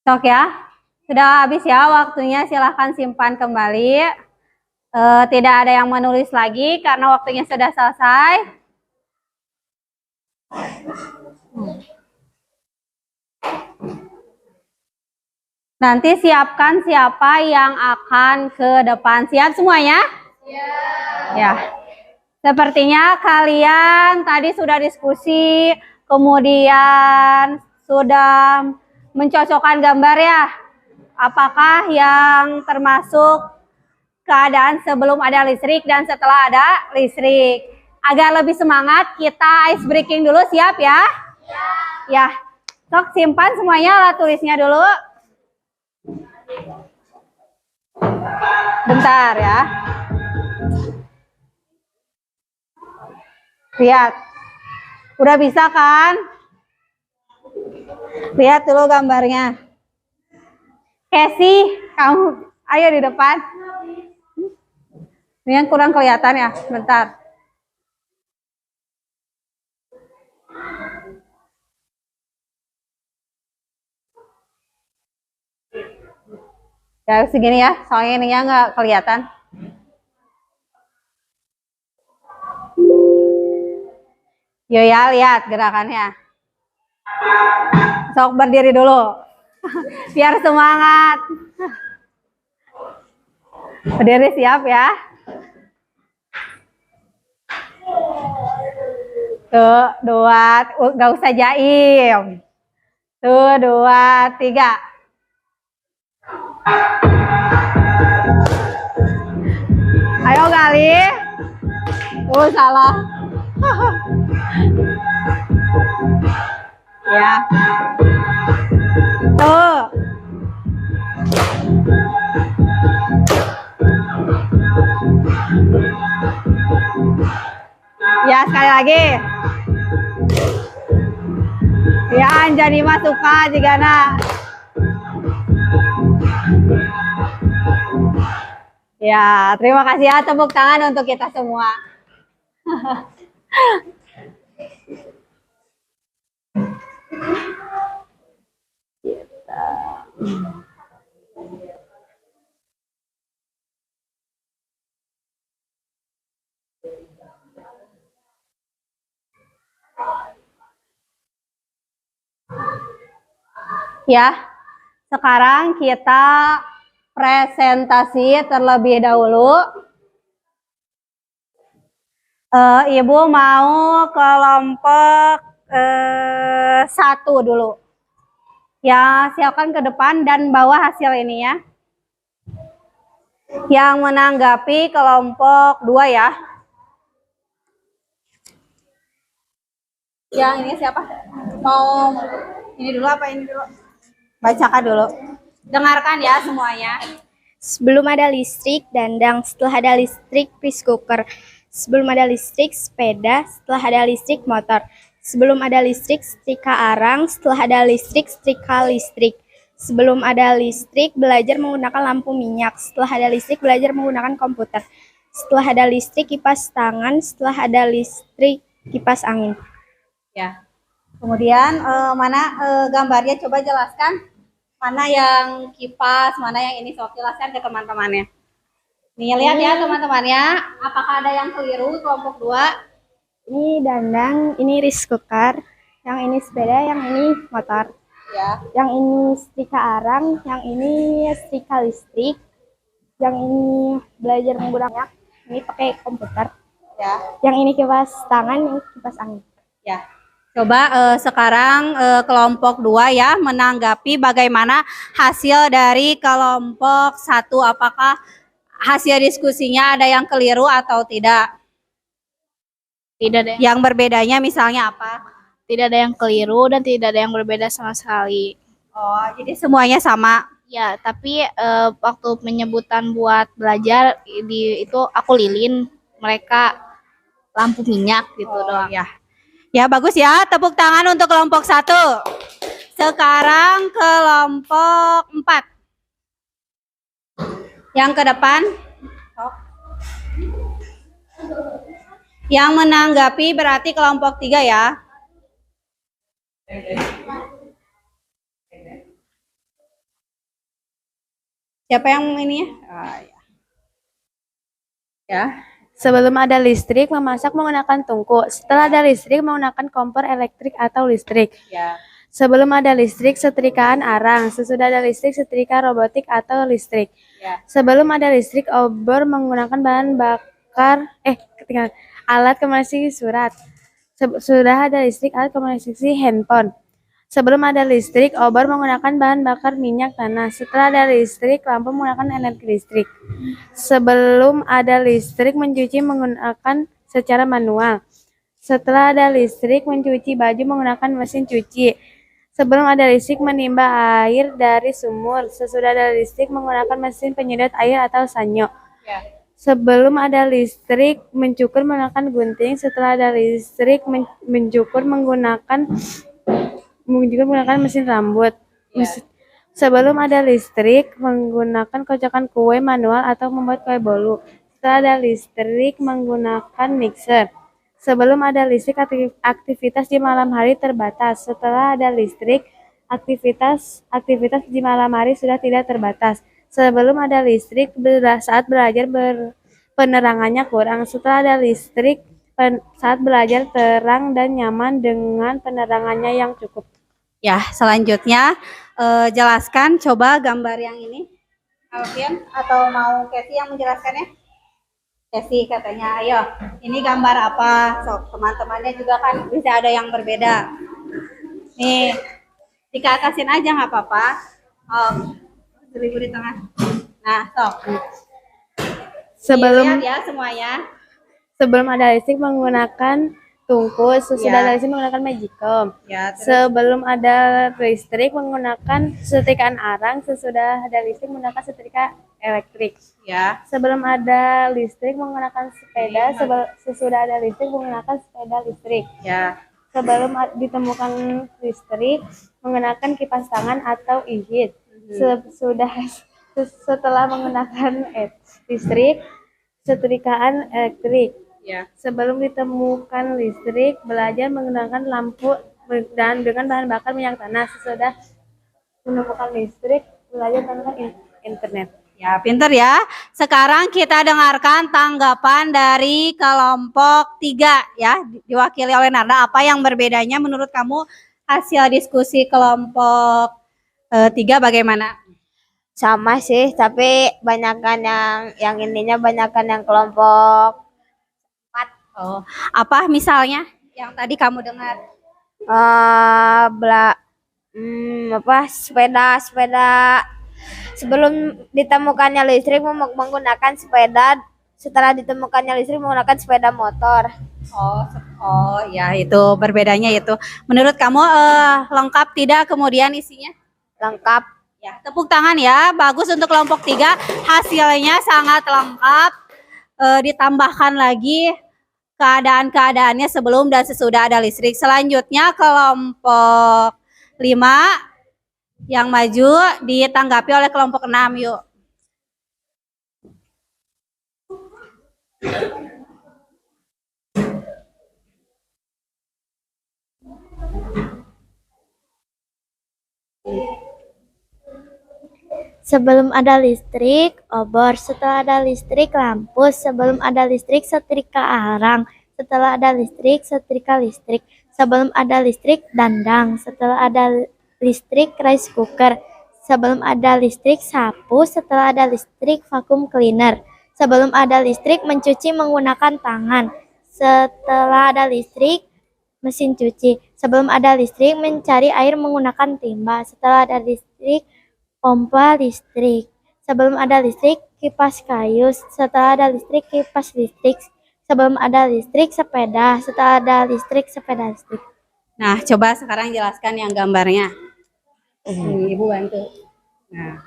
Sok ya. Sudah habis ya waktunya, silahkan simpan kembali. Tidak ada yang menulis lagi karena waktunya sudah selesai. Nanti siapkan siapa yang akan ke depan. Siap semuanya? Ya. Sepertinya kalian tadi sudah diskusi, kemudian sudah mencocokkan gambar ya. Apakah yang termasuk keadaan sebelum ada listrik dan setelah ada listrik? Agar lebih semangat, kita ice breaking dulu, siap ya? Ya. Sok simpan semuanya alat tulisnya dulu. Bentar ya. Lihat. Udah bisa kan? Lihat dulu gambarnya. Casey, kamu ayo di depan. Ini yang kurang kelihatan ya, bentar. Ya segini ya, soalnya ininya nggak kelihatan. Yo ya, lihat gerakannya. Sok berdiri dulu. Biar semangat. Berdiri siap ya. Tuh, 2, gak usah jaim. Tuh, 2, 3. Ayo kali. Salah. Ya. Tuh. Ya, sekali lagi. Ya, jadi masuka jika nak. Ya, terima kasih ya, tepuk tangan untuk kita semua. Ya, sekarang kita presentasi terlebih dahulu. Ibu mau kelompok 1 dulu. Ya, silakan ke depan dan bawa hasil ini ya. Yang menanggapi kelompok 2 ya. Yang ini siapa? Mau ini dulu apa ini dulu? Bacakan dulu. Dengarkan ya semuanya. Sebelum ada listrik, dandang. Setelah ada listrik, rice cooker. Sebelum ada listrik, sepeda. Setelah ada listrik, motor. Sebelum ada listrik, setrika arang. Setelah ada listrik, setrika listrik. Sebelum ada listrik, belajar menggunakan lampu minyak. Setelah ada listrik, belajar menggunakan komputer. Setelah ada listrik, kipas tangan. Setelah ada listrik, kipas angin. Ya. Kemudian mana gambarnya, coba jelaskan. Mana yang kipas, mana yang ini, sok jelaskan ke teman-temannya. Nih lihat ya teman-temannya, apakah ada yang keliru kelompok 2? Ini dandang, ini rice cooker, yang ini sepeda, yang ini motor. Ya. Yang ini setrika arang, yang ini setrika listrik, yang ini belajar menggunakan, ini pakai komputer. Ya. Yang ini kipas tangan, yang kipas angin. Ya. Coba sekarang kelompok 2 ya menanggapi bagaimana hasil dari kelompok 1. Apakah hasil diskusinya ada yang keliru atau tidak? Tidak ada yang berbedanya misalnya apa? Tidak ada yang keliru dan tidak ada yang berbeda sama sekali. Oh, jadi semuanya sama. Ya, tapi waktu penyebutan buat belajar itu aku lilin, mereka lampu minyak gitu doang. Ya. Ya, bagus ya. Tepuk tangan untuk kelompok 1. Sekarang kelompok 4. Yang ke depan. Yang menanggapi berarti kelompok 3 ya. Siapa yang ini ya? Ya. Sebelum ada listrik, memasak menggunakan tungku. Setelah ada listrik, menggunakan kompor elektrik atau listrik. Ya. Sebelum ada listrik, setrikaan arang. Sesudah ada listrik, setrika robotik atau listrik. Ya. Sebelum ada listrik, obor menggunakan bahan bakar, ketinggalan. Alat komunikasi surat. Sudah ada listrik, alat komunikasi handphone. Sebelum ada listrik, obor menggunakan bahan bakar minyak tanah. Setelah ada listrik, lampu menggunakan energi listrik. Sebelum ada listrik, mencuci menggunakan secara manual. Setelah ada listrik, mencuci baju menggunakan mesin cuci. Sebelum ada listrik, menimba air dari sumur. Sesudah ada listrik, menggunakan mesin penyedot air atau sanyo. Ya. Sebelum ada listrik, mencukur menggunakan gunting. Setelah ada listrik, mencukur menggunakan mesin rambut. Ya. Sebelum ada listrik, menggunakan kocokan kue manual atau membuat kue bolu. Setelah ada listrik, menggunakan mixer. Sebelum ada listrik, aktivitas di malam hari terbatas. Setelah ada listrik, aktivitas di malam hari sudah tidak terbatas. Sebelum ada listrik, saat belajar penerangannya kurang. Setelah ada listrik, saat belajar terang dan nyaman dengan penerangannya yang cukup. Ya, selanjutnya jelaskan coba gambar yang ini. Alfian atau mau Kathy yang menjelaskannya? Kathy katanya, ayo, ini gambar apa? So, teman-temannya juga kan bisa ada yang berbeda. Nih, dikatasin aja nggak apa-apa. Seribu di tengah. Nah, sok. Sebelum lihat ya semuanya. Sebelum ada listrik menggunakan tungku, sesudah ada listrik menggunakan magicom. Ya, sebelum ada listrik menggunakan setrikaan arang, sesudah ada listrik menggunakan setrika elektrik. Ya. Sebelum ada listrik menggunakan sepeda, sesudah ada listrik menggunakan sepeda listrik. Ya. Sebelum ditemukan listrik menggunakan kipas tangan atau ihit. Setelah menggunakan listrik, setrikaan elektrik. Ya. Sebelum ditemukan listrik, belajar menggunakan lampu dan dengan bahan bakar minyak tanah. Sesudah menemukan listrik, belajar menggunakan internet. Ya, pinter ya. Sekarang kita dengarkan tanggapan dari kelompok 3 ya, diwakili oleh Narda. Apa yang berbedanya menurut kamu hasil diskusi kelompok 3 bagaimana? Sama sih, tapi banyakan yang ininya banyakan yang kelompok 4. Oh, apa misalnya yang tadi kamu dengar? Sepeda. Sebelum ditemukannya listrik menggunakan sepeda, setelah ditemukannya listrik menggunakan sepeda motor. Oh ya, itu berbedanya itu. Menurut kamu lengkap tidak kemudian isinya? Lengkap. Ya, tepuk tangan ya. Bagus untuk kelompok 3. Hasilnya sangat lengkap. Ditambahkan lagi keadaan-keadaannya sebelum dan sesudah ada listrik. Selanjutnya kelompok 5 yang maju ditanggapi oleh kelompok 6 yuk. Sebelum ada listrik, obor. Setelah ada listrik, lampu. Sebelum ada listrik, setrika arang. Setelah ada listrik, setrika listrik. Sebelum ada listrik, dandang. Setelah ada listrik, rice cooker. Sebelum ada listrik, sapu. Setelah ada listrik, vacuum cleaner. Sebelum ada listrik, mencuci menggunakan tangan. Setelah ada listrik, mesin cuci. Sebelum ada listrik, mencari air menggunakan timba. Setelah ada listrik, pompa listrik. Sebelum ada listrik, kipas kayu. Setelah ada listrik, kipas listrik. Sebelum ada listrik, sepeda. Setelah ada listrik, sepeda listrik. Nah, coba sekarang jelaskan yang gambarnya. Ibu bantu. Nah.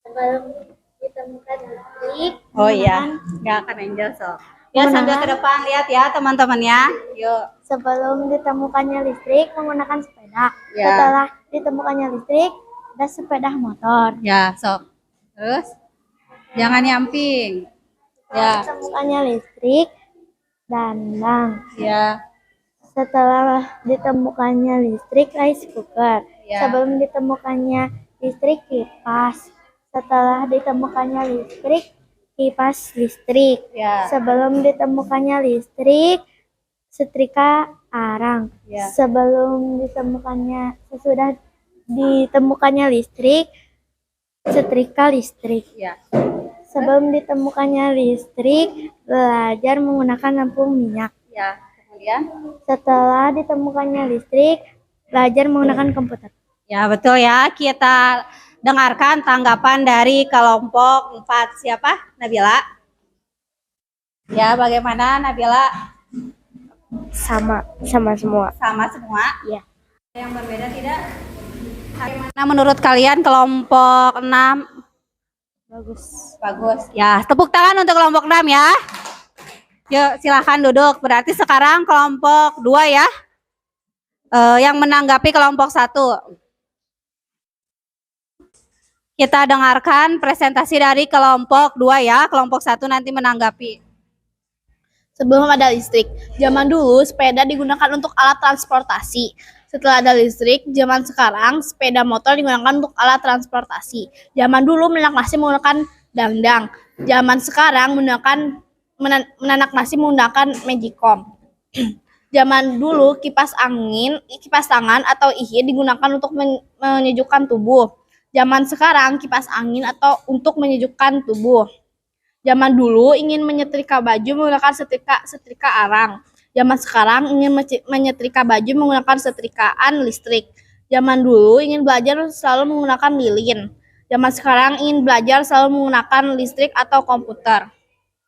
Sebelum ditemukan listrik. Oh iya, nggak akan Angel so. Ya, sambil ke depan lihat ya teman-temannya. Yuk. Sebelum ditemukannya listrik menggunakan sepeda. Ya. Setelah ditemukannya listrik ada sepeda motor. Ya, sok. Terus jangan nyamping. Ya. Ditemukannya listrik dandang. Ya. Setelah ditemukannya listrik rice cooker. Ya. Sebelum ditemukannya listrik kipas. Setelah ditemukannya listrik kipas listrik. Ya. Sebelum ditemukannya listrik setrika arang. Ya. Sesudah ditemukannya listrik setrika listrik. Ya. Sebelum ditemukannya listrik belajar menggunakan lampu minyak. Ya. Kemudian Setelah ditemukannya listrik belajar menggunakan komputer. ya, betul ya. Kita dengarkan tanggapan dari kelompok 4. Siapa? Nabila? Ya, bagaimana Nabila? Sama semua. Sama semua? Iya. Yang berbeda tidak? Bagaimana menurut kalian kelompok 6? Bagus. Ya, tepuk tangan untuk kelompok 6 ya. Yuk, silahkan duduk. Berarti sekarang kelompok 2 ya. Yang menanggapi kelompok 1. Kita dengarkan presentasi dari kelompok 2 ya. Kelompok 1 nanti menanggapi. Sebelum ada listrik, zaman dulu sepeda digunakan untuk alat transportasi. Setelah ada listrik, zaman sekarang sepeda motor digunakan untuk alat transportasi. Zaman dulu menanak nasi menggunakan dangdang. Zaman sekarang menanak nasi menggunakan magicom. Zaman dulu kipas tangan atau ihie digunakan untuk menyejukkan tubuh. Zaman sekarang kipas angin atau untuk menyejukkan tubuh. Zaman dulu ingin menyetrika baju menggunakan setrika arang. Zaman sekarang ingin menyetrika baju menggunakan setrikaan listrik. Zaman dulu ingin belajar selalu menggunakan lilin. Zaman sekarang ingin belajar selalu menggunakan listrik atau komputer.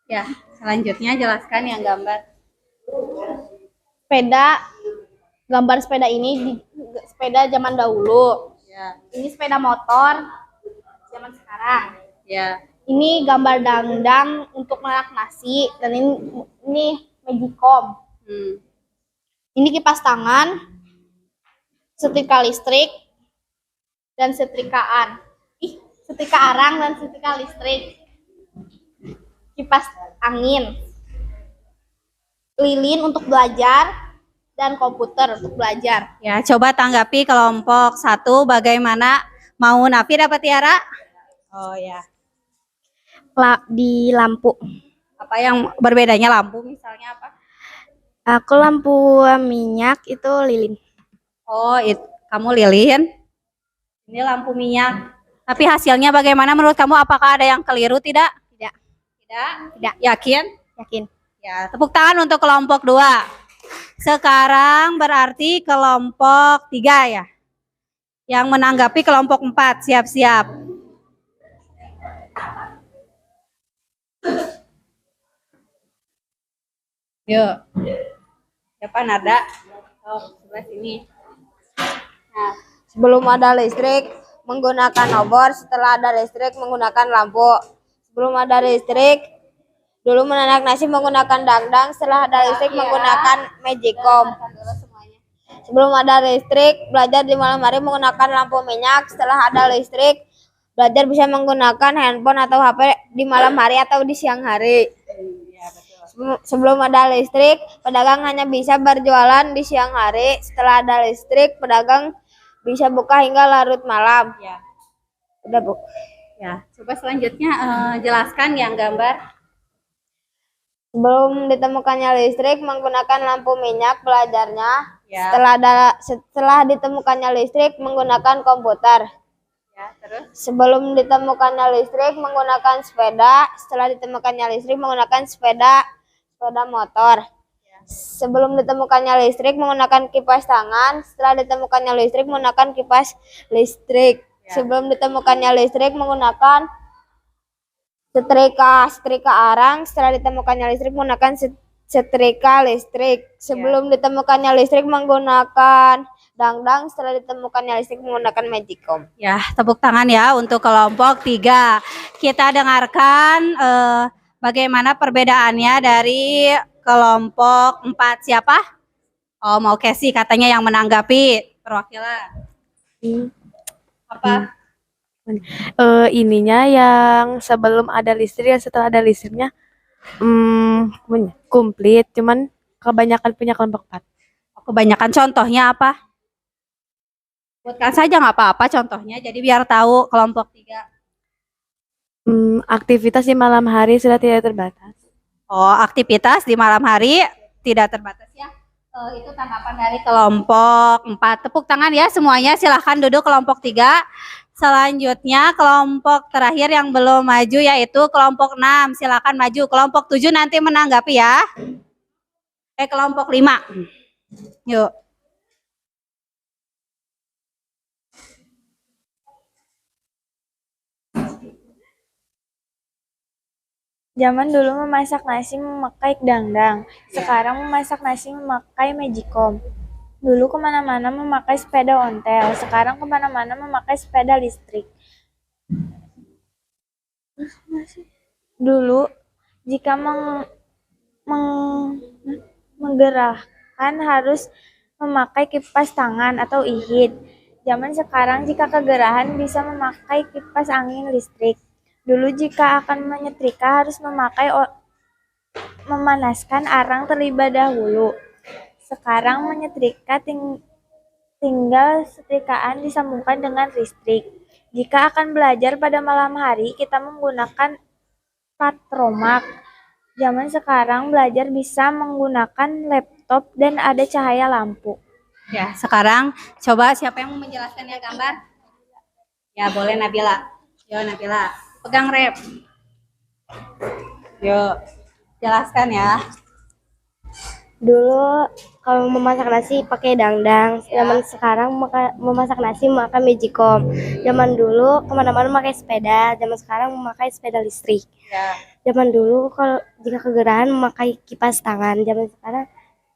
Ya, selanjutnya jelaskan yang gambar. Gambar sepeda ini sepeda zaman dahulu. Ya. Ini sepeda motor zaman sekarang. Ya. Ini gambar dangdang untuk menanak nasi dan ini magicom. Ini kipas tangan, setrika listrik dan setrika arang dan setrika listrik. Kipas angin, lilin untuk belajar dan komputer untuk belajar. Ya, coba tanggapi kelompok 1 bagaimana? Mau Nafi dapat Tiara? Oh ya. Di lampu. Apa yang berbedanya lampu misalnya apa? Aku lampu minyak itu lilin. Oh, kamu lilin. Ini lampu minyak. Tapi hasilnya bagaimana menurut kamu? Apakah ada yang keliru tidak? Tidak. Tidak. Yakin? Yakin. Ya, tepuk tangan untuk kelompok 2. Sekarang berarti kelompok 3 ya. Yang menanggapi kelompok 4, siap-siap. Yuk. Siapa Narda? Oh, sebelah sini. Nah, sebelum ada listrik menggunakan obor, setelah ada listrik menggunakan lampu. Sebelum ada listrik dulu menanak nasi menggunakan dangdang, setelah ada listrik menggunakan magicom. Sebelum ada listrik belajar di malam hari menggunakan lampu minyak, setelah ada listrik belajar bisa menggunakan handphone atau HP di malam hari atau di siang hari. Sebelum ada listrik, pedagang hanya bisa berjualan di siang hari. Setelah ada listrik, pedagang bisa buka hingga larut malam. Ya. Udah, Bu. Ya, coba selanjutnya jelaskan yang gambar. Sebelum ditemukannya listrik menggunakan lampu minyak belajarnya. Ya. Setelah ditemukannya listrik menggunakan komputer. Ya, terus? Sebelum ditemukannya listrik menggunakan sepeda. Setelah ditemukannya listrik menggunakan sepeda motor. Sebelum ditemukannya listrik menggunakan kipas tangan. Setelah ditemukannya listrik menggunakan kipas listrik. Ya. Sebelum ditemukannya listrik menggunakan setrika arang. Setelah ditemukannya listrik menggunakan setrika listrik. Sebelum ditemukannya listrik menggunakan dangdang. Setelah ditemukannya listrik menggunakan magicom. Ya, tepuk tangan ya untuk kelompok 3. Kita dengarkan bagaimana perbedaannya dari kelompok 4? Siapa? Oh, mau Casey katanya yang menanggapi perwakilan. Apa? Ininya yang sebelum ada listrik dan setelah ada listriknya komplit, cuman kebanyakan punya kelompok 4. Kebanyakan contohnya apa? Buatkan saja nggak apa-apa contohnya, jadi biar tahu kelompok 3. Aktivitas di malam hari sudah tidak terbatas. Oh, aktivitas di malam hari tidak terbatas ya. Itu tanggapan dari kelompok 4. Tepuk tangan ya semuanya, silahkan duduk kelompok 3. Selanjutnya kelompok terakhir yang belum maju yaitu kelompok 6. Silahkan maju. Kelompok 7 nanti menanggapi ya. Kelompok 5. Yuk. Zaman dulu memasak nasi memakai dangdang, sekarang memasak nasi memakai magicom. Dulu kemana-mana memakai sepeda ontel, sekarang kemana-mana memakai sepeda listrik. Dulu jika menggerahkan harus memakai kipas tangan atau ihit. Zaman sekarang jika kegerahan bisa memakai kipas angin listrik. Dulu jika akan menyetrika harus memanaskan arang terlebih dahulu. Sekarang menyetrika tinggal setrikaan disambungkan dengan listrik. Jika akan belajar pada malam hari, kita menggunakan patromak. Zaman sekarang belajar bisa menggunakan laptop dan ada cahaya lampu. Ya, sekarang coba siapa yang mau menjelaskan ya gambar? Ya, boleh Nabila. Yo Nabila, pegang rep. Yuk, jelaskan ya. Dulu kalau memasak nasi pakai dangdang, zaman sekarang memasak nasi memakai magicom. Zaman dulu kemana-mana memakai sepeda, zaman sekarang memakai sepeda listrik. Ya. Zaman dulu kalau jika kegerahan memakai kipas tangan, zaman sekarang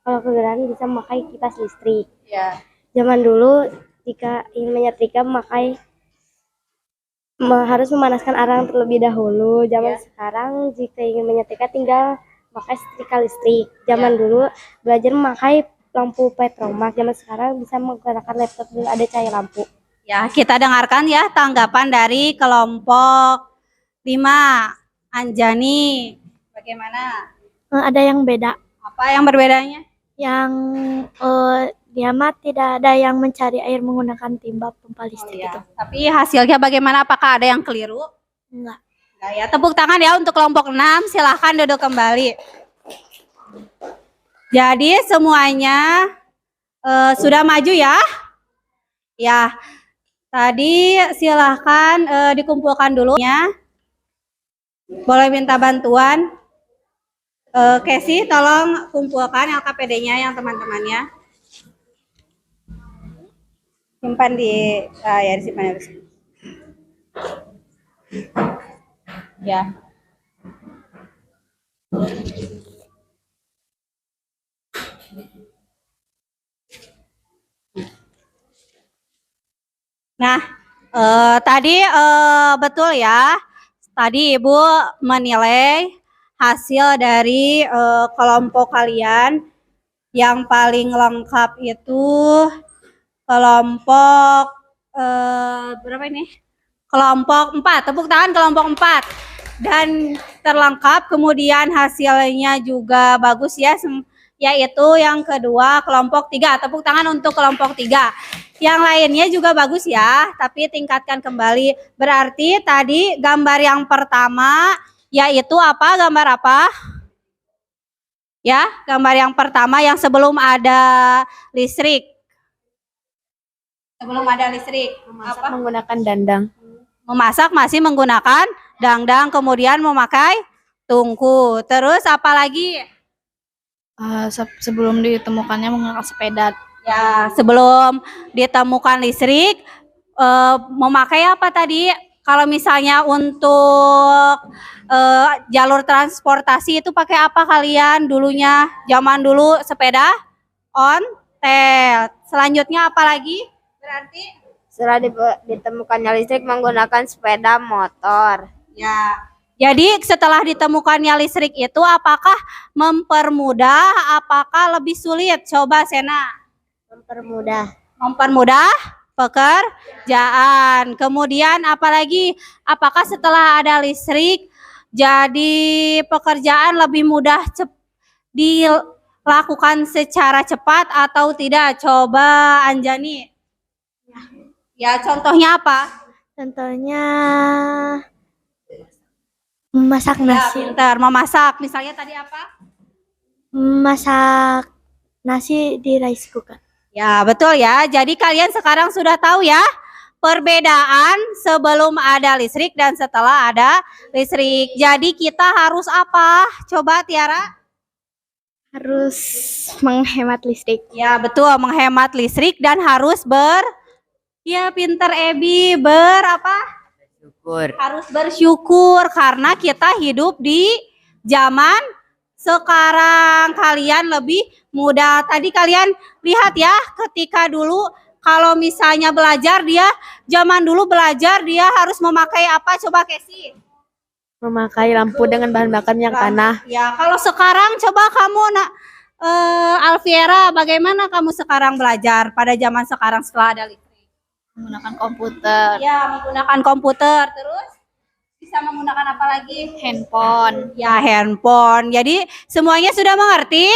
kalau kegerahan bisa memakai kipas listrik. Ya. Zaman dulu jika ingin menyetrika harus memanaskan arang terlebih dahulu. Zaman sekarang jika ingin menyetrika tinggal pakai setrika listrik. Zaman dulu belajar memakai lampu petromak. Zaman sekarang bisa menggunakan laptop dan ada cahaya lampu. Ya, kita dengarkan ya tanggapan dari kelompok 5. Anjani, bagaimana? Ada yang beda. Apa yang berbedanya? Yang dia mah tidak ada yang mencari air menggunakan timba pompa listrik itu. Tapi hasilnya bagaimana? Apakah ada yang keliru? Enggak. Nah, ya, tepuk tangan ya untuk kelompok 6. Silahkan duduk kembali. Jadi semuanya sudah maju ya? Ya. Tadi silahkan dikumpulkan dulu ya. Boleh minta bantuan. Casey, tolong kumpulkan LKPD-nya yang teman-temannya. Simpan di ya disimpan di sini. Ya. Nah, tadi betul ya. Tadi Ibu menilai hasil dari kelompok kalian yang paling lengkap itu kelompok berapa ini? Kelompok 4. Tepuk tangan kelompok 4. Dan terlengkap, kemudian hasilnya juga bagus ya, yaitu yang kedua kelompok 3. Tepuk tangan untuk kelompok 3. Yang lainnya juga bagus ya, tapi tingkatkan kembali. Berarti tadi gambar yang pertama yaitu apa? Gambar apa? Ya, gambar yang pertama yang sebelum ada listrik. Sebelum ada listrik. Memasak menggunakan dandang. Memasak masih menggunakan dangdang, kemudian memakai tungku. Terus apa lagi? Sebelum ditemukannya menggunakan sepeda. Ya, sebelum ditemukan listrik, memakai apa tadi? Kalau misalnya untuk jalur transportasi itu pakai apa kalian dulunya? Zaman dulu sepeda ontel. Selanjutnya apa lagi? Berarti Setelah ditemukannya listrik menggunakan sepeda motor. ya, Jadi setelah ditemukannya listrik itu apakah mempermudah, apakah lebih sulit? Coba Sena. Mempermudah. Mempermudah pekerjaan. Kemudian apalagi apakah setelah ada listrik jadi pekerjaan lebih mudah dilakukan secara cepat atau tidak? Coba Anjani. Ya, contohnya apa? Contohnya memasak Ya, nasi. pintar. Memasak. Misalnya tadi apa? Masak nasi di rice cooker. Ya, betul ya. Jadi kalian sekarang sudah tahu ya perbedaan sebelum ada listrik dan setelah ada listrik. Jadi kita harus apa? Coba Tiara. Harus menghemat listrik. Ya, betul, menghemat listrik dan harus ya pintar Ebi, Syukur. harus bersyukur karena kita hidup di zaman sekarang. Kalian lebih mudah. Tadi kalian lihat ya, ketika dulu kalau misalnya belajar zaman dulu belajar dia harus memakai apa? Coba Kesi. Memakai lampu dengan bahan bakar minyak tanah. Ya, kalau sekarang coba kamu Alfiera, bagaimana kamu sekarang belajar pada zaman sekarang setelah ada listrik? Menggunakan komputer, Ya, menggunakan komputer. Terus bisa menggunakan apa lagi? handphone. Ya, handphone. Jadi semuanya sudah mengerti?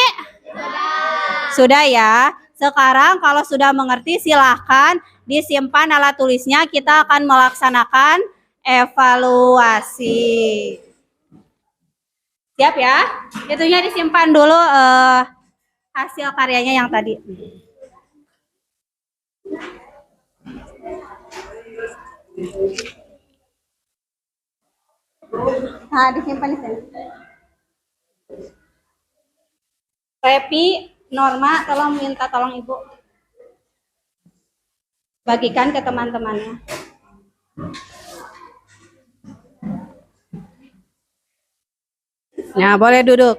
Sudah ya. Sekarang kalau sudah mengerti silahkan disimpan alat tulisnya. Kita akan melaksanakan evaluasi. Siap ya? Itunya disimpan dulu hasil karyanya yang tadi. Nah, disimpan di sini. Repi, Norma, tolong minta tolong Ibu. Bagikan ke teman-temannya. Nah, boleh duduk.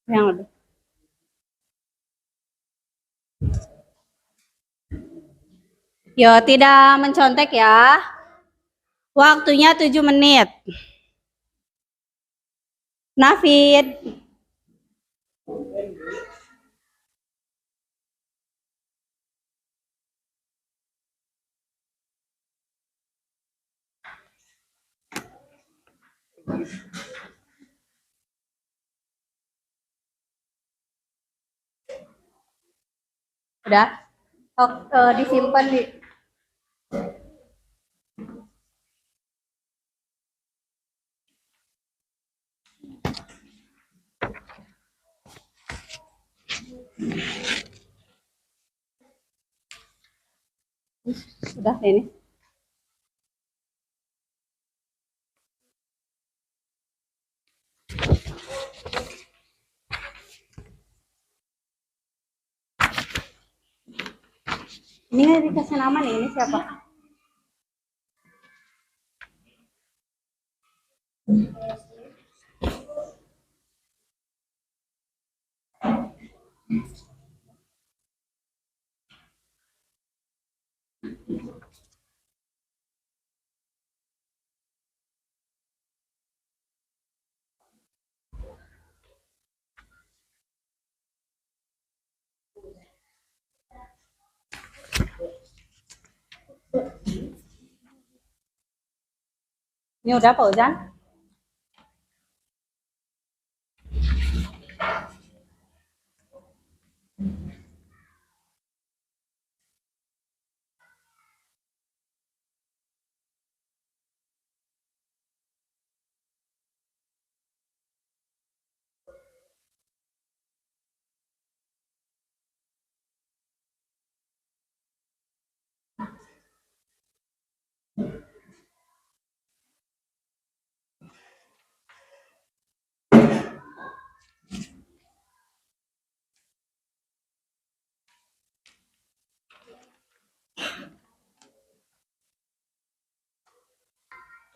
Yang lebih. Yo, tidak mencontek ya. Waktunya 7 menit. Nafid. Udah? Oh, disimpan di udah ini. Ini nggak dikasih nama nih, ini siapa? Ini udah Pak Ujang?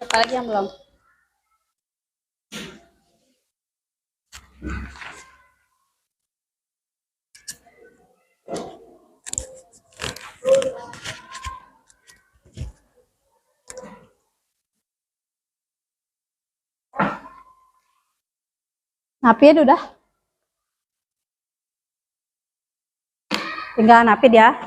Siapa lagi yang belum? Napid udah. Tinggal napid ya.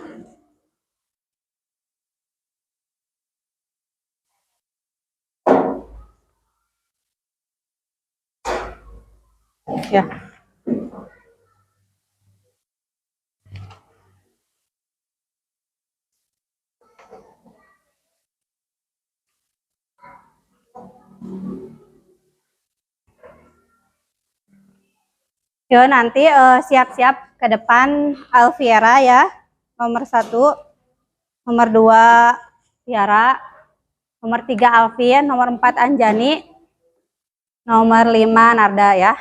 Ya. Yo, nanti siap-siap ke depan Alfiera ya. Nomor 1, nomor 2 Tiara, nomor 3 Alvin, nomor 4 Anjani, nomor 5 Narda ya.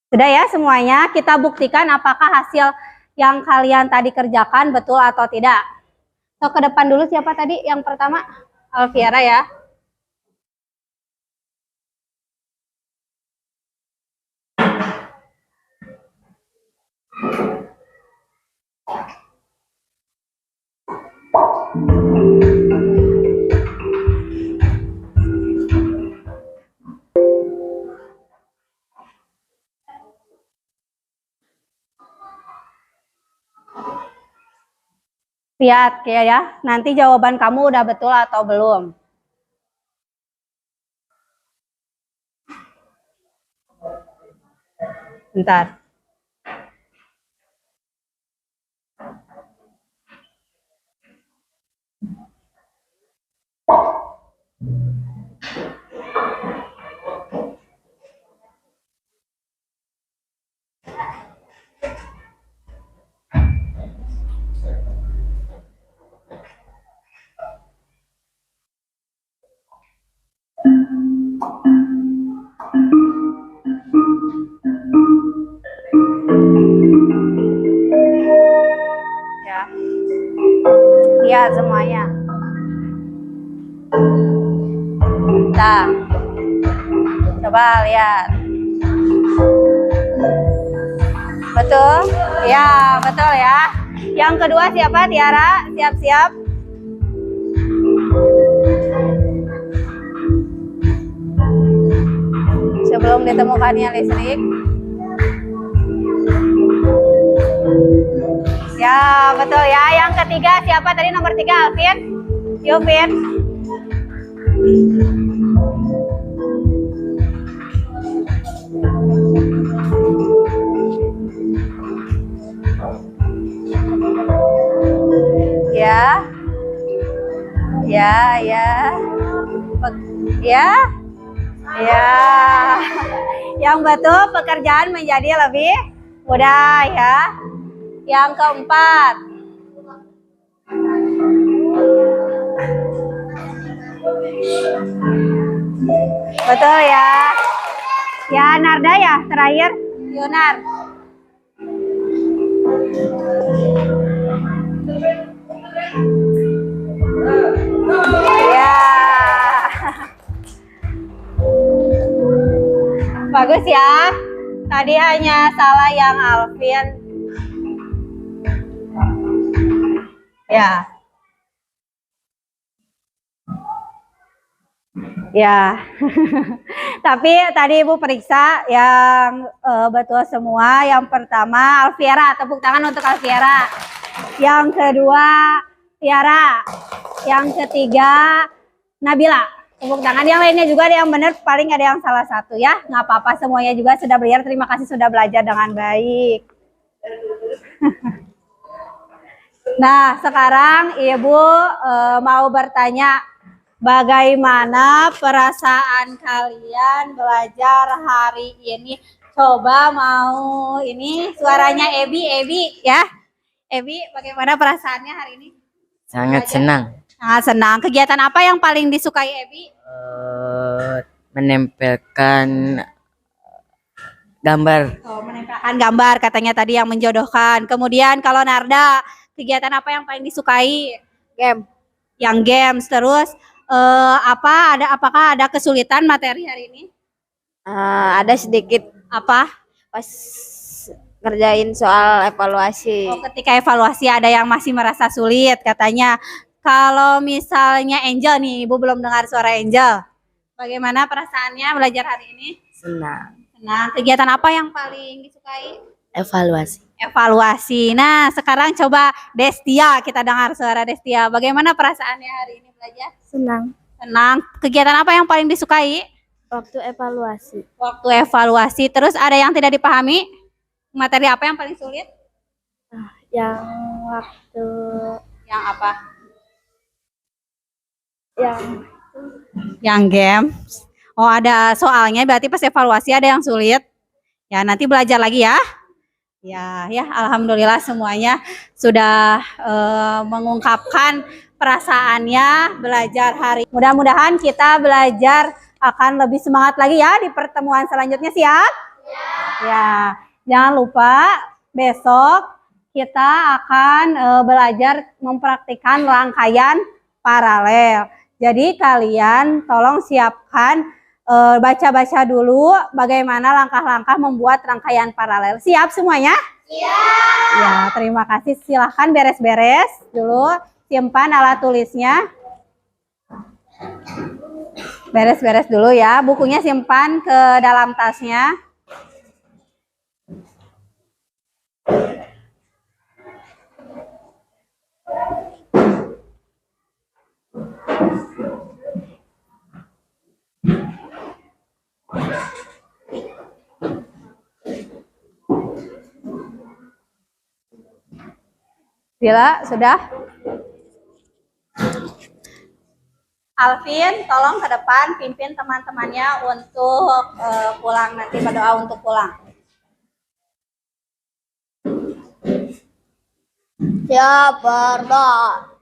Sudah ya semuanya, kita buktikan apakah hasil yang kalian tadi kerjakan betul atau tidak. So, ke depan dulu siapa tadi? Yang pertama Alfiera ya. Lihat ya, nanti jawaban kamu udah betul atau belum. Bentar. Ya. Lihat semuanya. Nah, coba lihat. Betul? Ya, betul ya. Yang kedua siapa? Tiara, siap-siap. Sebelum ditemukannya listrik. Ya, betul ya. Yang ketiga siapa tadi nomor 3? Alvin? Yovin? Ya. Ya, ya. Ya. Ya. Yang betul pekerjaan menjadi lebih mudah ya. Yang keempat. Betul ya. Ya, Narda ya terakhir. Yunar. Ya. Bagus ya. Tadi hanya salah yang Alvin. Ya. Ya. Tapi tadi Ibu periksa yang betul semua. Yang pertama Alfiera, tepuk tangan untuk Alfiera. Yang kedua Tiara. Yang ketiga Nabila. Tepuk tangan. Yang lainnya juga ada yang benar, paling ada yang salah satu ya. Nggak apa-apa, semuanya juga sudah belajar. Terima kasih sudah belajar dengan baik. Nah, sekarang Ibu mau bertanya, bagaimana perasaan kalian belajar hari ini? Coba mau ini suaranya Ebi ya. Ebi, bagaimana perasaannya hari ini? Sangat Belajar? senang. Sangat senang. Kegiatan apa yang paling disukai Ebi? Menempelkan gambar. Oh, menempelkan gambar katanya tadi yang menjodohkan. Kemudian kalau Narda, kegiatan apa yang paling disukai? Game. Yang games. Terus Apakah ada kesulitan materi hari ini? Ada sedikit Apa? pas ngerjain soal evaluasi. Oh, ketika evaluasi ada yang masih merasa sulit katanya. Kalau misalnya Angel nih, Ibu belum dengar suara Angel. Bagaimana perasaannya belajar hari ini? Senang. Nah, kegiatan apa yang paling disukai? Evaluasi. Evaluasi. Nah, sekarang coba Destia, kita dengar suara Destia. Bagaimana perasaannya hari ini belajar? Senang. Senang. Kegiatan apa yang paling disukai? Waktu evaluasi. Waktu evaluasi. Terus ada yang tidak dipahami? Materi apa yang paling sulit? Yang waktu Yang apa? yang Yang game. Oh, ada soalnya berarti pas evaluasi ada yang sulit. Ya, nanti belajar lagi ya. Ya, alhamdulillah semuanya sudah mengungkapkan perasaannya belajar hari. Mudah-mudahan kita belajar akan lebih semangat lagi ya di pertemuan selanjutnya, siap? Ya. Jangan lupa besok kita akan belajar mempraktikkan rangkaian paralel. Jadi kalian tolong siapkan baca-baca dulu bagaimana langkah-langkah membuat rangkaian paralel. Siap semuanya? Siap. Ya, terima kasih. Silahkan beres-beres dulu. Simpan alat tulisnya. Beres-beres dulu ya. Bukunya simpan ke dalam tasnya. Bila sudah? Alvin, tolong ke depan pimpin teman-temannya untuk pulang nanti, berdoa untuk pulang. Siap berdoa.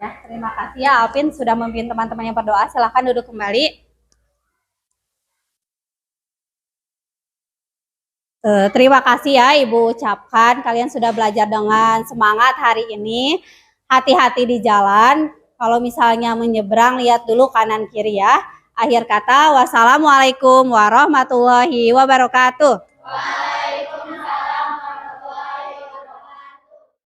Ya, terima kasih ya Alvin sudah memimpin teman-temannya berdoa. Silahkan duduk kembali. Terima kasih ya Ibu ucapkan. Kalian sudah belajar dengan semangat hari ini. Hati-hati di jalan. Kalau misalnya menyeberang, lihat dulu kanan kiri ya. Akhir kata, wassalamualaikum warahmatullahi wabarakatuh.